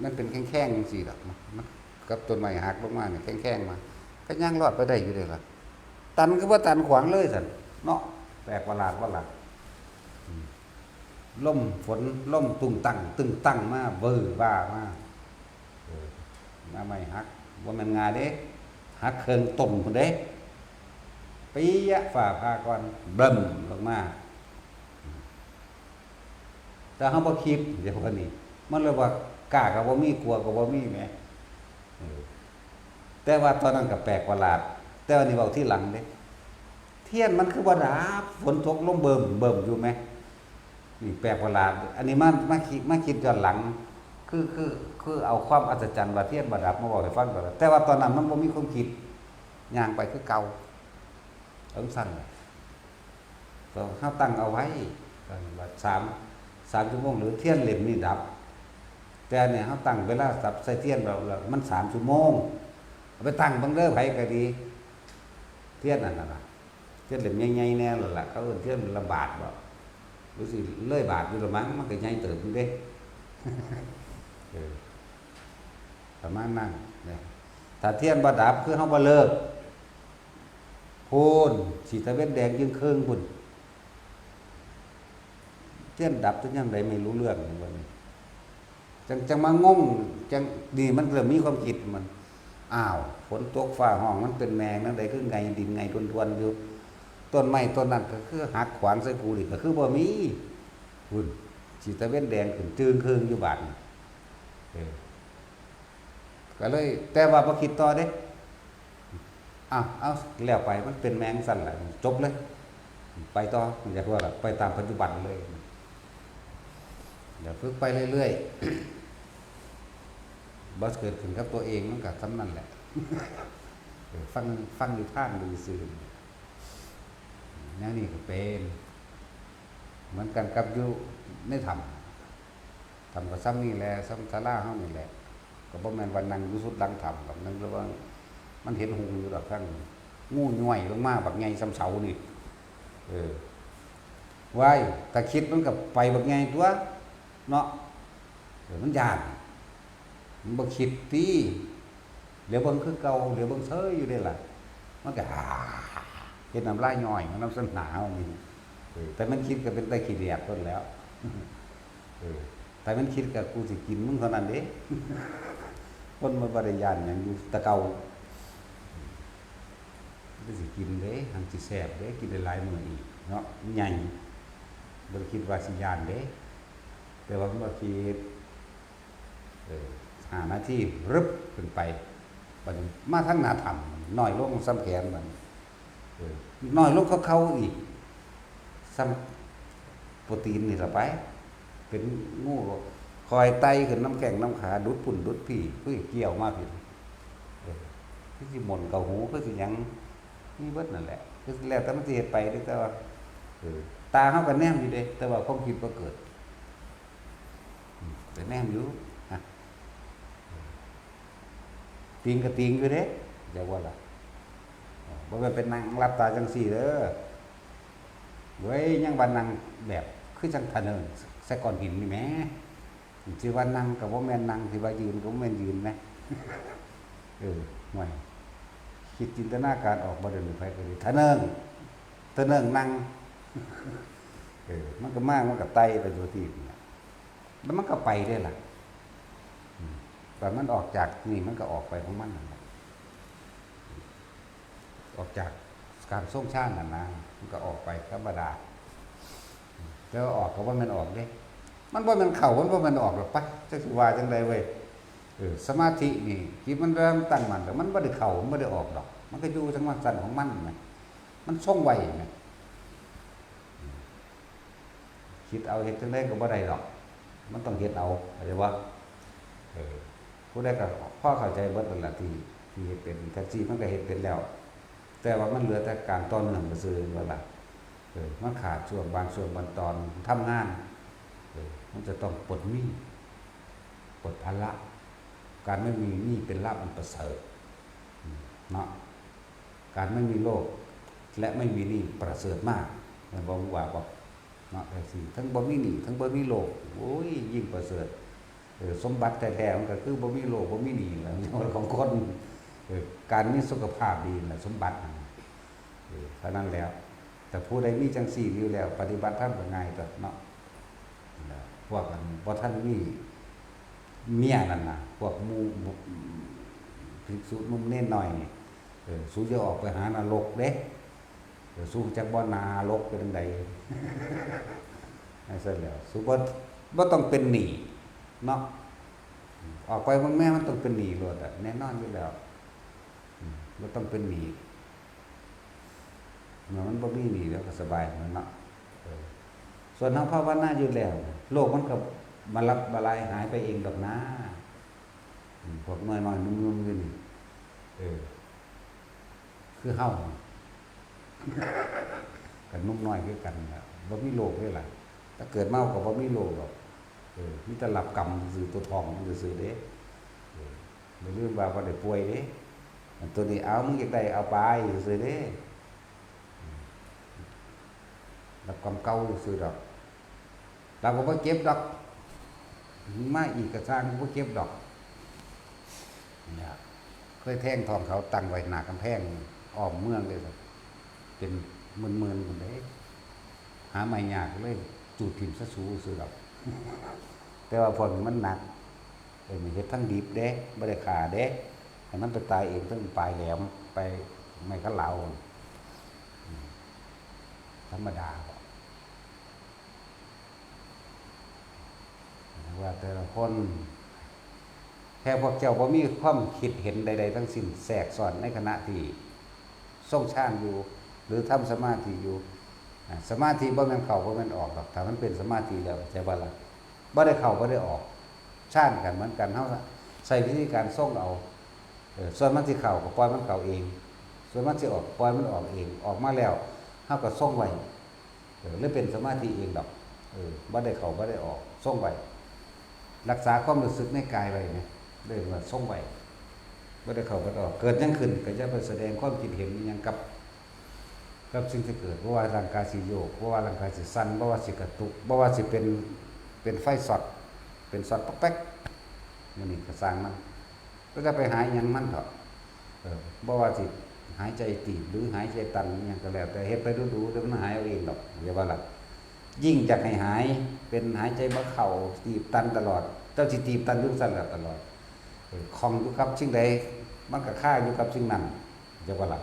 มันเป็นแข้งๆจังซี่ดอกมันกับต้นไม้หักลงมาเนี่ยแข้งๆมาก็ย่างรอดไปได้อยู่เด้ล่ะตันก็บ่ตันขวางเลยซั่นเนาะแปลกประหลาดว่าล่ะล่มฝนล่มตึงตั้งมาเบ้อบ้ามาไม่หักบ่แม่นงาเด้หักเครื่องต้นพุ่นเด้ปียะฝ่าพาก่อนเบิ่มลงมาแต่เฮาบ่คิดเดี๋ยวคนนี้มันเลยว่ากล้าก็บ่มีกลัวก็บ่มีแหมแต่ว่าตอนนั้นก็แปลกประหลาดแต่วันนี้เว้าที่หลังเด้เทียนมันคือบ่ดับฝนตกลมเบิ่มอยู่แหมนี่แปลกประหลาดอันนี้มาคิดย้อนหลังคือเอาความอัศจรรย์ว่าเทียนบ่ดับมาบอกให้ฟังก่อนแต่ว่าตอนนั้นมันบ่มีความคิดย่างไปคือเก่าสั้นก็เฮาตั้งเอาไว้ว่า3 ชั่วโมงหรือเทียนเหล็มนี่ดับแต่เนี่ยเฮาตั้งเวลาสับใส่เทียนเรามัน3 ชั่วโมงเอาไปตั้งเบิ่งเด้อไผก็ดีเทียนนั่นน่ะเทียนเหล็มใหญ่ๆแน่ล่ะเขาเอิ้นเทียนละบาทบ่รู้สิเลยบาทอยู่ละมั้งมันก็ใหญ่เติบอยู่เด้ประมาณนั้นถ้าเทียนบ่ดับคือเฮาบ่เลิกพูนสีตะเวนแดงยิ่งเครื่องพุ่นเทียนดับจนยังไดไม่รู้เรื่องวันนี้จังมางงจังดีมันเริ่มมีความคิดมันอ้าวฝนตกฟ้าห้องมันเป็นแมงนั่นใดคือไงดินไงทวนๆอยู่ต้นไม้ต้นนั้นก็คือหักขวางใส่กูนี่ก็คือบ่มีพุ่นสีตะเวนแดงขึ้นจึงเครื่องอยู่บาดก็เลยแต่ว่าบ่คิดต่อเด้เอาแล้วไปมันเป็นแมงสั่นแหละจบเลยไปต่ออยากว่าไปตามปัจจุบันเลยเดี๋ยวฝึกไปเรื่อยๆบอสเกิดขึ้นกับตัวเองมันก็ทำนั่นแหละฟังอยู่ท่านดูซื่อนี่ก็เป็นเหมือนกันกับอยู่ในธรรมก็ซ้ำนี่แหละซ้ำศาลาเฮานี่แหละก็บ่แม่นวันนั่งอยู่สุดหลังธรรมกับนั่งระวังมันเห็นหงอยู่ดอกข้างงูย่อยลงมาบักไงซ้ำเสานี่ไว้แต่คิดมันกับไปบักไงตัวเนาะมันยานมันบ่คิดตีเหลียวเบิ่งคือเก่าเหลียวเบิ่งเซยอยู่ได้ล่ะมันก็เฮ็ดน้ำลายย่อยมันน้ำสันหนาวนี่แต่มันคิดก็เป็นไตขี้เดียดต้นแล้วแต่มันคิดก็กูสิกินมึงเท่านั้นเด้คนมาบ่ได้ย่านหยังอยู่ตะเก่าก็สิกินเด้หังสิแซ่บเด้กินได้หลายมื้ออีกเนาะใหญ่บ่คิดว่าสิย่านเด้แต่ว่ามันบ่คิด5 นาทีรึบขึ้นไปบัดนี้มาทั้งหน้าถ้ำน้อยลงซ้ำแขนมันน้อยลงเขาอีกซ้ รตีนนี่ละไปเป็นงูคอยไตขึ้นน้ำแข็งน้ำขาดุดปุ่นดุดพี่เพื่อเกี่ยวมากพี่คือสิหม่นเกาหูคือสิยังนี่เบิดนั่นแหละคือแล้วแต่มันสิเฮ็ดไปแต่ว่าตาเฮาก็แนมอยู่เด้แต่ว่าความคิดบ่เกิดแต่แนมอยู่ฮะติงก็ติงอยู่เด้จักว่าล่ะบ่แม่นเป็นนั่งหลับตาจังซี่เด้อเว้ยยังว่านั่งแบบคือจังทะเนินใส่ก้อนหินนี่แหมสิว่านั่งก็บ่แม่นนั่งสิว่ายืนก็บ่แม่นยืนแหมห่วยคิดจินตนาการออกบ่ได้หรือไผก็ดีทะเนิงนั่งมันก็มากมันก็ไต่ไปตัวที่แล้วมันก็ไปได้ล่ะแต่มันออกจากนี่มันก็ออกไปของมันนั่นแหละออกจากการส่งชาตินั่นนะมันก็ออกไปธรรมดาแล้วออกก็ว่ามันออกเด้มันบ่แม่นเข้ามันบ่แม่นออกหรอกปะจักสิว่าจังไดเว้ยสมาธินี่จิตมันเริ่มตั้งมั่นแต่มันบ่ได้เข้ามันบ่ได้ออกดอกมันก็อยู่จังหวะสั่นของมันน่ะมันทรงไว้แม่คิดเอาเฮ็ดจังได๋ก็บ่ได้ดอกมันต้องเฮ็ดเอาเข้าใจบ่ผู้ใดก็พอเข้าใจเบิดนั่นล่ะที่เฮ็ดเป็นแท็กซี่มันก็เฮ็ดเป็นแล้วแต่ว่ามันเหลือแต่การต่อเนื่องซื่อๆว่าล่ะมันขาดช่วงบางช่วงบางตอนทำงานมันจะต้องปลดหนี้ปลดภาระการไม่มีหนี้เป็นลาภอันประเสริฐเนาะการไม่มีโลภและไม่มีหนี้ประเสริฐมากมันบอกว่าบอกเนาะแต่สิทั้งบ่มีหนี้ทั้งบ่มีโลภโอ้ยยิ่งประเสริฐสมบัติแท้ๆมันก็คือบ่มีโลภบ่มีหนี้แหละของคนการมีสุขภาพดีแหละสมบัติเท่านั้นแล้วแต่ผู้ใดมีจังซี่อยู่แล้วปฏิบัติธรรมก็ง่ายก็เนาะพวกกันบ่ทันมีเมียนั่นน่ะพวกหมู่ภิกษุนุ่มเน้นหน่อยนี่สู้จะออกไปหานรกเด้สู้จักบ่นารกเป็นจังไดให้เสร็จแล้วสู้บ่ต้องเป็นหนี้เนาะออกไปบางแม่มันต้องเป็นหนี้โลดอ่ะแน่นอนอยู่แล้วบ่ต้องเป็นหนี้มันบ่มีหนี้แล้วก็สบายเนาะส่วนเฮาภาวนาอยู่แล้วโลกมันก็มารับมาลายหายไปเองดอกนะพวกน้อยๆนุ่มๆอยู่นี่คือเฮากันนุ่มน้อยคือกันน่ะบ่มีโลกเลยล่ะถ้าเกิดเมาก็บ่มีโลกหรอกมีแต่รับกรรมซื่อตัวทองซื่อๆเด้บ่ลืมว่าบ่ได้ป่วยเด้ตัวนี้เอามึงอยากได้เอาไปซื่อๆเด้รับกรรมเก่าซื่อดอกเราก็บ่เก็บดอกมาอีกกระสร้างบ่เก็บดอกเนี่ยเคยแท่งทองเขาตั้งไว้หน้ากำแพงอ้อมเมืองเลยครับเป็นหมื่นๆคนเด้หาไม้ยากเลยจูดถิ่มซะสูซื่อดอกแต่ว่าพอมันหนักมันเฮ็ดทั้งดิบเด้บ่ได้ฆ่าเด้ให้มันไปตายเองทั้งปลายแหลมไปไม่กะเหลาธรรมดาว่าแต่ละคนแค่พวกเจ้าบ่มีความคิดเห็นใดๆทั้งสิ้นแทรกซ้อนในขณะที่ทรงฌานอยู่หรือทำสมาธิอยู่สมาธิบ่แม่นเข้าบ่แม่นออกหรอกถ้ามันเป็นสมาธิแล้วใจบ่ล่ะบ่ได้เข้าบ่ได้ออกฌานกันเหมือนกันเฮาใช้วิธีการทรงเอาส่วนมันสิเข้าก็ปล่อยมันเข้าเองส่วนมันสิออกปล่อยมันออกเองออกมาแล้วเฮาก็ทรงไว้เลยเป็นสมาธิเองดอกบ่ได้เข้าบ่ได้ออกทรงไว้รักษาความรู้สึกในกายไว้เนี่ยเรียกว่าทรงไว้บ่ได้เข้าบ่ได้ออกเกิดยังขึ้นก็จะไปแสดงความคิดเห็นอิหยังกับสิ่งที่เกิดเพราะว่าร่างกายสิโยกเพราะว่าร่างกายสิสั่นเพราะว่าสิกระตุกเพราะว่าสิเป็นไฟช็อตเป็นช็อตป๊อกแป๊กมื้อนี้ก็สร้างมันก็จะไปหาอิหยังมันเถาะบ่ว่าสิหายใจตีบหรือหายใจตันอิหยังก็แล้วแต่เฮ็ดไปดูๆเดี๋ยวมันหายเอาเองดอกอย่าว่าล่ะยิ่งจากให้หายเป็นหายใจบ่เข้าตีบตันตลอดเจ้าสิตีบตันอยู่ซั่นตลอดคล่องอยู่กับสิ่งใดมันก็ค่าอยู่กับสิ่งนั้นอย่าว่าล่ะ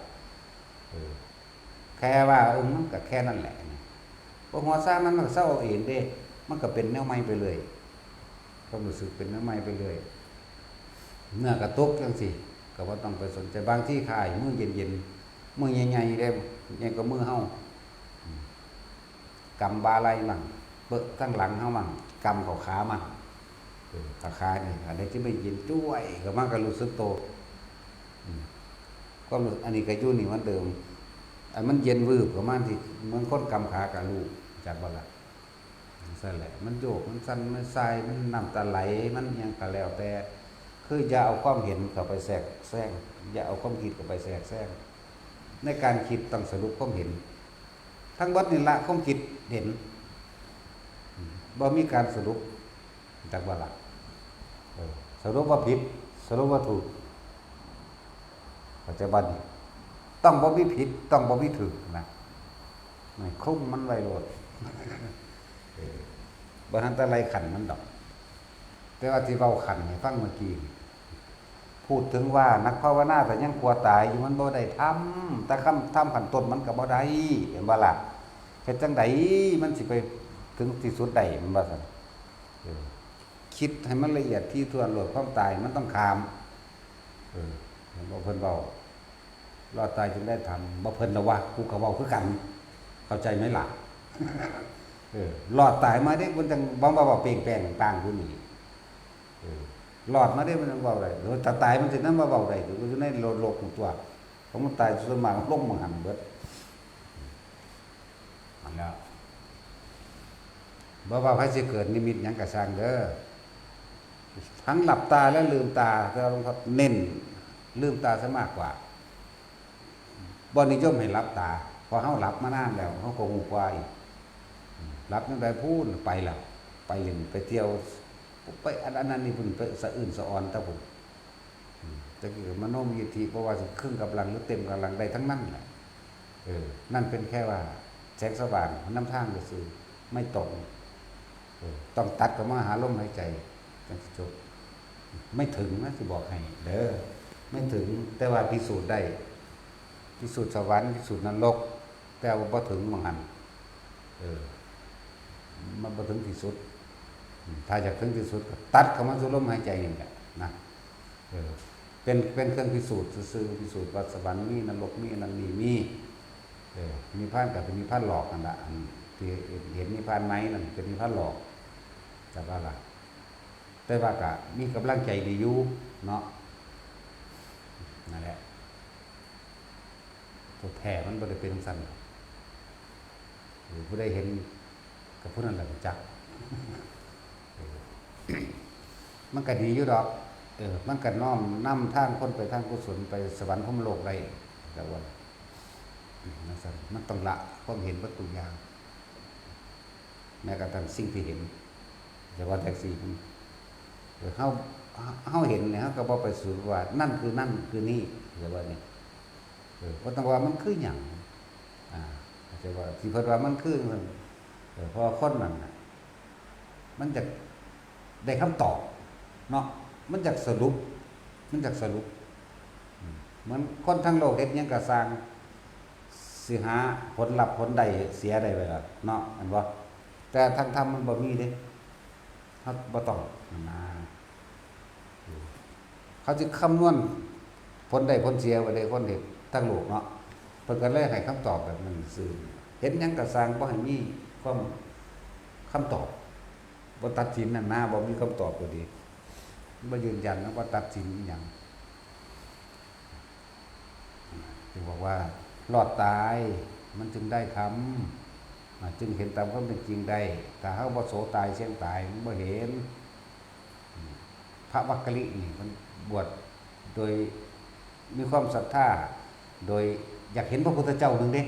แค่ว่ามันก็แค่นั้นแหละพอหัวซ่ามันก็เศร้าเองเด้มันก็เป็นแนวใหม่ไปเลยความรู้สึกเป็นแนวใหม่ไปเลยเมื่อกระตุกจังซี่ก็บ่ต้องไปสนใจบางที่คายมือเย็นๆมือใหญ่ๆเด้ใหญ่กว่ามือเฮากำบาไหล่มั่ง เบิกทั้งหลังเฮามั่งกำเขาขามั่งขานี่อันใดที่ไม่เย็นจ้วยก็มันก็รู้สึกโตก็อันนี้ก็อยู่นี่มันเดิมอันมันเย็นวืบก็มันที่มันคนกำขากับลูกจากบ่ล่ะนั่นแหละมันโยกมันสั่นมันทรายมันน้ำตาไหลมันหยังก็แล้วแต่คืออย่าเอาความเห็นเข้าไปแทรกแซงอย่าเอาความคิดเข้าไปแทรกแซงในการคิดต้องสรุปความเห็นทั้งหมดนี่ละความคิดเห็นบ่มีการสรุปจากบ่ล่ะสรุปว่าผิดสรุปว่าถูกปัจจุบันนี้ต้องบ่มีผิดต้องบ่มีถูกนะไม่คลุ้มมันไว้โลดบ่ทันแต่ไรขันมันดอกแต่ว่าที่เว้าขันให้ฟังเมื่อกี้พูดถึงว่านักภาวนาแต่ยังกลัวตายอยู่มันบ่ได้ทำแต่คำทำขั้นต้นมันก็บ่ได้เห็นบ่ล่ะเฮ็ดจังไดมันสิไปถึงที่สุดได้มันบ่ซั่นคิดให้มันละเอียดที่ทั่วโลกความตายมันต้องข้ามบ่เพิ่นเว้ารอดตายจึงได้ทำบ่เพิ่นละว่ากูก็เว้าคือกันเข้าใจไหมล่ะรอดตายมาได้มันจังบ่ว่าเปล่งแปลงต่างผู้นี้รอดมาได้มันเว้าได้ถ้าตายมันสินำบ่เว้าได้อยู่ในโลกของตัวของมันตายส่วนมากลงมันหันเบิดอันแล้วบ่ว่าใครสิเกิดนิมิตหยังก็สร้างเด้อทั้งหลับตาและลืมตาแต่หลวงพ่อเน้นลืมตาซะมากกว่าบ่นิยมให้หลับตาพอเฮาหลับมานานแล้วเฮาก็ฮู้กว่าอีกหลับจังได๋พูนไปแล้วไปเล่นไปเที่ยวไปอันนั้นนี่เพิ่นไปสะอื้นสะออนตะพุ่นแต่คือมโนมยิทธิเพราะว่าสิครึ่งกำลังหรือเต็มกำลังได้ทั้งนั้นแหละนั่นเป็นแค่ว่าแสงสว่างนำทางซื่อไม่ตรงต้องตัดกับมาหาลมหายใจจังสิจบไม่ถึงนะสิบอกให้เด้อไม่ถึงแต่ว่าพิสูจน์ได้พิสูจน์สวรรค์พิสูจน์นรกแต่ว่าบ่ถึงมังหันมันบ่ถึงที่สุดถ้าอยากถึงที่สุดก็ตัดเข้ามาสู่ลมหายใจนี่แหละนะเป็นเครื่องพิสูจน์ซื่อๆพิสูจน์ว่าสวรรค์มีนรกมีนั่นนี่มีนิพพานก็เป็นนิพพานหลอกนั่นล่ะอันที่เห็นนิพพานไหมนั่นเป็นนิพพานหลอกจักว่าล่ะแต่ว่าก็มีกำลังใจดีอยู่เนาะนั่นแหละตัวแท้มันบ่ได้เป็นจังซั่นหรือผู้ใดเห็นก็ผู้นั้นแหละจักมันก็ดีอยู่ดอกมันก็น้อมนำทางคนไปทางกุศลไปสวรรค์พรหมโลกได้แต่ว่านั่นซั่นมันต้องละความเห็นวัตถุอย่างแม้กระทั่งสิ่งที่เห็นแต่ว่าแท็กซี่มันเฮาเห็นเนี่ยเฮาก็บ่ไปสู่ว่านั่นคือนั่นคือนี่แต่ว่านี่บ่ต้องว่ามันคือหยังแต่ว่าสิเพิ่นว่ามันคือมันเพราะคนนั้นน่ะมันจะได้คำตอบเนาะมันจักสรุปมันคนทั้งโลกเฮ็ดหยังก็สร้างสิหาผลลัพธ์ผลใดเสียได้ไว้ล่ะเนาะอันบ่แต่ทางธรรมมันบ่มีเด้เฮาบ่ต้องนะเขาสิคำนวณผลใดผลเสียไว้ได้คนเฮ็ดทั้งโลกเนาะเพิ่นก็เลยให้คำตอบแบบนั้นซื่อเฮ็ดหยังก็สร้างบ่ให้มีความคำตอบบ่ตัดสินนั่นนะบ่มีคำตอบก็ดีบ่ยืนยันว่าตัดสินอีหยังจึงบอกว่ารอดตายมันจึงได้ธรรมจึงเห็นตามความเป็นจริงได้ถ้าเฮาบ่โสตายเสี่ยงตายมันบ่เห็นพระวักกลินี่มันบวชโดยมีความศรัทธาโดยอยากเห็นพระพุทธเจ้านึงเด้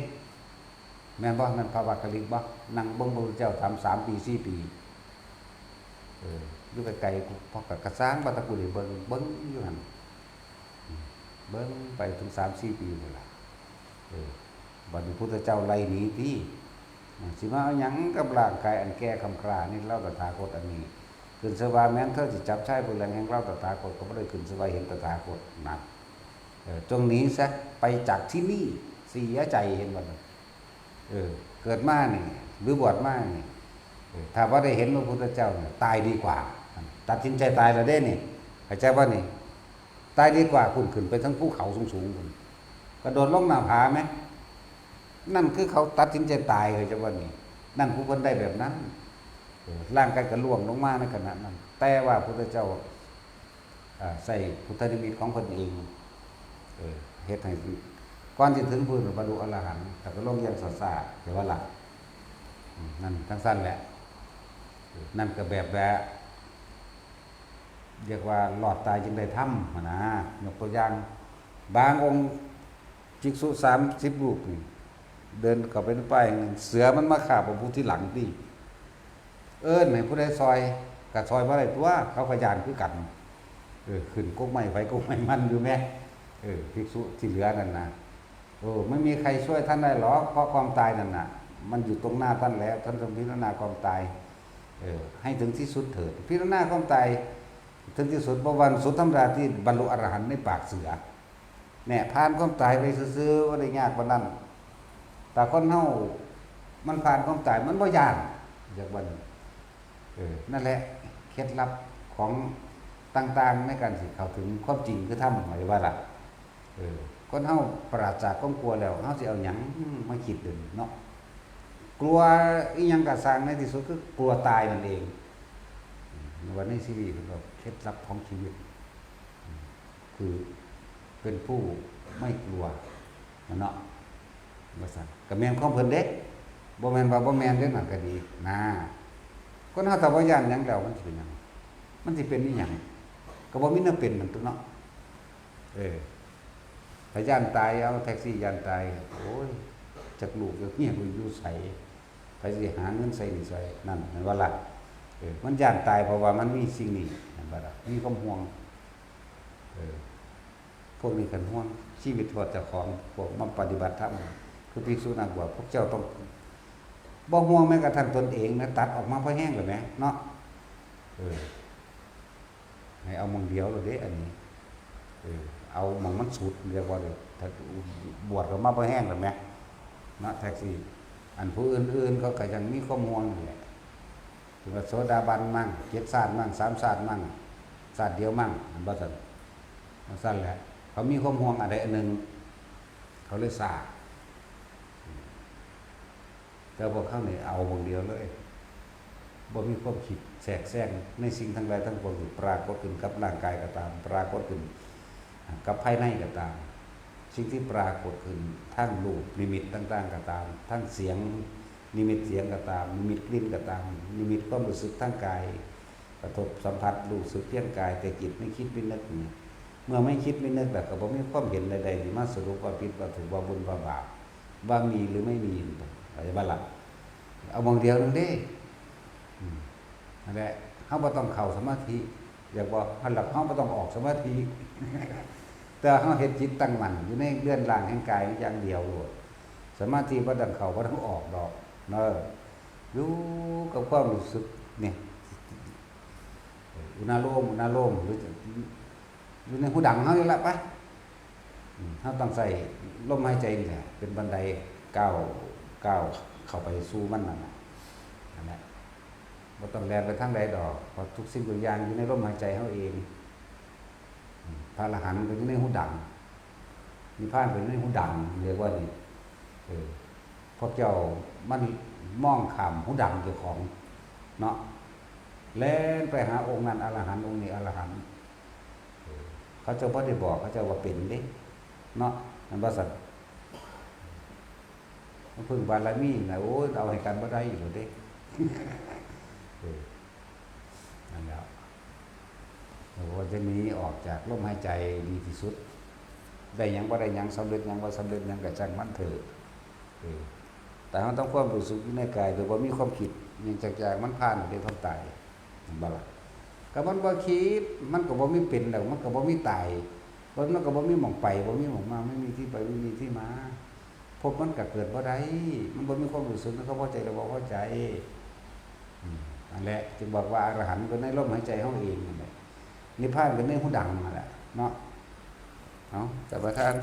แม่นบ่นั่นพระวักกลิบ่นั่งเบิ่งพระพุทธเจ้า3 ปี 4 ปีอยู่ไกลๆพอก็สร้างบ่ตะกูได้เบิ่งอยู่หั่นเบิ่งไปถึง 3-4 ปีพุ่นล่ะบัดนี้พุทธเจ้าไล่หนีติสิมาเอาหยังกับร่างกายอันแก่คำครานี่เราตถาคตอันนี้ขึ้นสวาแม้นเธอสิจับใช้ผู้แรงแห่งเราตถาคตก็บ่ได้ขึ้นสวาเห็นตถาคตนักจงหนีซะไปจากที่นี่เสียใจเห็นบ่เกิดมานี่หรือบวชมานี่ถ้าว่าได้เห็นพระพุทธเจ้าเนี่ยตายดีกว่าตัดสินใจตายแล้วเด้นี่เข้าใจบ่นี่ตายดีกว่าคุณขึ้นไปทั้งภูเขาสูงๆคุณกระโดดลงหน้าผาไหมนั่นคือเขาตัดสินใจตายเข้าใจบ่นี่นั่นผู้คนได้แบบนั้น ร่างกายก็ล่วงลงมาในขณะนั้นแต่ว่าพระพุทธเจ้าใส่พุทธนิมิตของคนเองเฮ็ดให้ก่อนที่ถึงพื้นบรรลุอรหันต์แต่ก็ลงอย่างสาๆแต่ว่าหลักนั่นทั้งสั้นแหละนั่นก็แบบเรียกว่าหลอดตายจึงได้ทำนะยกตัวอย่างบางองค์ภิกษุ30 รูปนี่เดินเข้าไปในป่าเสือมันมาฆ่าพระพุทธที่หลังนี่ให้ผู้ใดซอยก็ซอยบ่ได้ตัวเขาพยานคือกันขึ้นกกไม้ไฟกกไม้มันอยู่แม่ภิกษุที่เหลือนั่นนะไม่มีใครช่วยท่านได้หรอกเพราะความตายนั่นน่ะมันอยู่ตรงหน้าท่านแล้วท่านต้องพิจารณาความตายให้ถึงที่สุดเถิดพิจารณาความตายถึงที่สุดบ่วันสุดธรรมดาที่บรรลุอรหันต์ในปากเสือเนี่ยผ่านความตายไปซื่อๆบ่ได้ยากปานนั้นแต่คนเฮามันผ่านความตายมันบ่ย่านจากวันนั่นแหละเคล็ดลับของต่างๆในการสิเข้าถึงความจริงคือธรรมหมายว่าล่ะคนเฮาปราศจากความกลัวแล้วเฮาสิเอาหยังมาคิดเด้อเนาะกลัวอีหยังก็สร้างในที่สุดคือกลัวตายนั่นเองวันนี้ซีรีส์ก็เคล็ดลับของชีวิตคือเป็นผู้ไม่กลัวเนาะว่าซั่นก็แม่นของเพิ่นเด้บ่แม่นว่าบ่แม่นเด้อนั่นก็ดีนะคนเฮาถ้าบ่ย้านหยังแล้วมันสิเป็นหยังมันสิเป็นอีหยังก็บ่มีแนวเป็นนั่นตัวเนาะถ้าย่านตายเอาแท็กซี่ย่านตายโอ้ยจักลูกจักเมียกูอยู่ไสไปสิหาเงินใส่นี่ใส่นั่นว่าล่ะมันย่านตายเพราะว่ามันมีสิ่งนี้นั่นว่าล่ะมีความห่วงพวกนี้กันห่วงชีวิตของเจ้าของพวกมาปฏิบัติธรรมคือภิกษุนักบวชพวกเจ้าต้องบ่ห่วงแม้กระทั่งตนเองนะตัดออกมาพอแห้งเลยแม่เนาะให้เอามองเดียวเลยเด้อันนี้เอามองมันสุดเรียกว่าเลยถ้าบวชก็มาพอแห้งเลยแม่นะแท็กซี่อันผู้อื่นๆเขาก็ยังมีความห่วงอยู่แหละถึงว่าโสดาบันมั่ง7 ชาติมั่ง3 ชาติมั่งชาติเดียวมั่งอันบ่ซั่นมันซั่นแหละเขามีความห่วงอะไรอันนึงเขาเลยซ่าแต่พวกเขาเนี่ยเอามองเดียวเลยบ่มีความคิดแทรกแซงในสิ่งทั้งหลายทั้งปวงที่ปรากฏขึ้นกับร่างกายก็ตามปรากฏขึ้นกับภายในก็ตามสิ่งที่ปรากฏขึ้นทั้งรูปนิมิตต่างๆก็ตามทั้งเสียงนิมิตเสียงก็ตามนิมิตกลิ่นก็ตามนิมิตความรู้สึกทางกายกระทบสัมผัสรู้สึกเพียงกายแต่จิตไม่คิดไม่นึกนี่เมื่อไม่คิดไม่นึกแบบก็บ่มีความเห็นใดๆที่มาสรุปว่าผิดว่าถูกว่าบุญว่าบาปว่ามีหรือไม่มีอะไรบ้างล่ะเอามองเดียวนึงเด้นั่นแหละเฮาบ่ต้องเข้าสมาธิอยากบอกหันหลักเฮาบ่ต้องออกสมาธิแต่เฮาเฮ็ดจิตตั้งมั่นอยู่ในเรือนร่างแห่งกายอย่างเดียวโลดสมาธิบ่ต้องเข้าบ่ต้องออกดอกเนาะอยู่กับความรู้สึกนี่อุณาโลมหรืออยู่ในหูดังเฮานี่ล่ะไปเฮาต้องใส่ลมหายใจนี่แหละเป็นบันไดก้าวเข้าไปสู่มันนั่นน่ะนั่นแหละบ่ต้องแล่นไปทางใดดอกเพราะทุกสิ่งทุกอย่างอยู่ในลมหายใจเฮาเองพระอรหันต์ก็อยู่ในหูดังนิพพานก็อยู่ในหูดังเรียกว่านี่พวกเจ้ามันมองข้ามหูดังเจ้าของเนาะแล่นไปหาองค์นั้นอรหันต์องค์นี้อรหันต์เขาเจ้าบ่ได้บอกเขาเจ้าว่าเป็นเด้เนาะนั่นว่าซั่นพึ่งบารมีน่ะโอ้ยเอาให้กันบ่ได้อยู่เด้นั่นแหละว่าจะหนีออกจากลมหายใจดีที่สุดได้หยังบ่ได้หยังสำเร็จหยังบ่สำเร็จหยังก็จังมันเถิดแต่เราต้องความรู้สึกอยู่ในกายโดยบ่มีความคิดหยังจากมันผ่านได้ท้องตายบ่ล่ะก็มันบ่คิดมันก็บ่มีเป็นดอกมันก็บ่มีตายมันก็บ่มีหม่องไปบ่มีหม่องมาไม่มีที่ไปไม่มีที่มาพบมันก็เกิดบ่ได้มันบ่มีความรู้สึกมันก็บ่ใจก็บ่เข้าใจนั่นแหละจึงบอกว่าอรหันต์ก็ในลมหายใจเฮาเองนั่นแหละนิพพานก็ในหูดังนั่นแหละเนาะเอาแต่ประทาน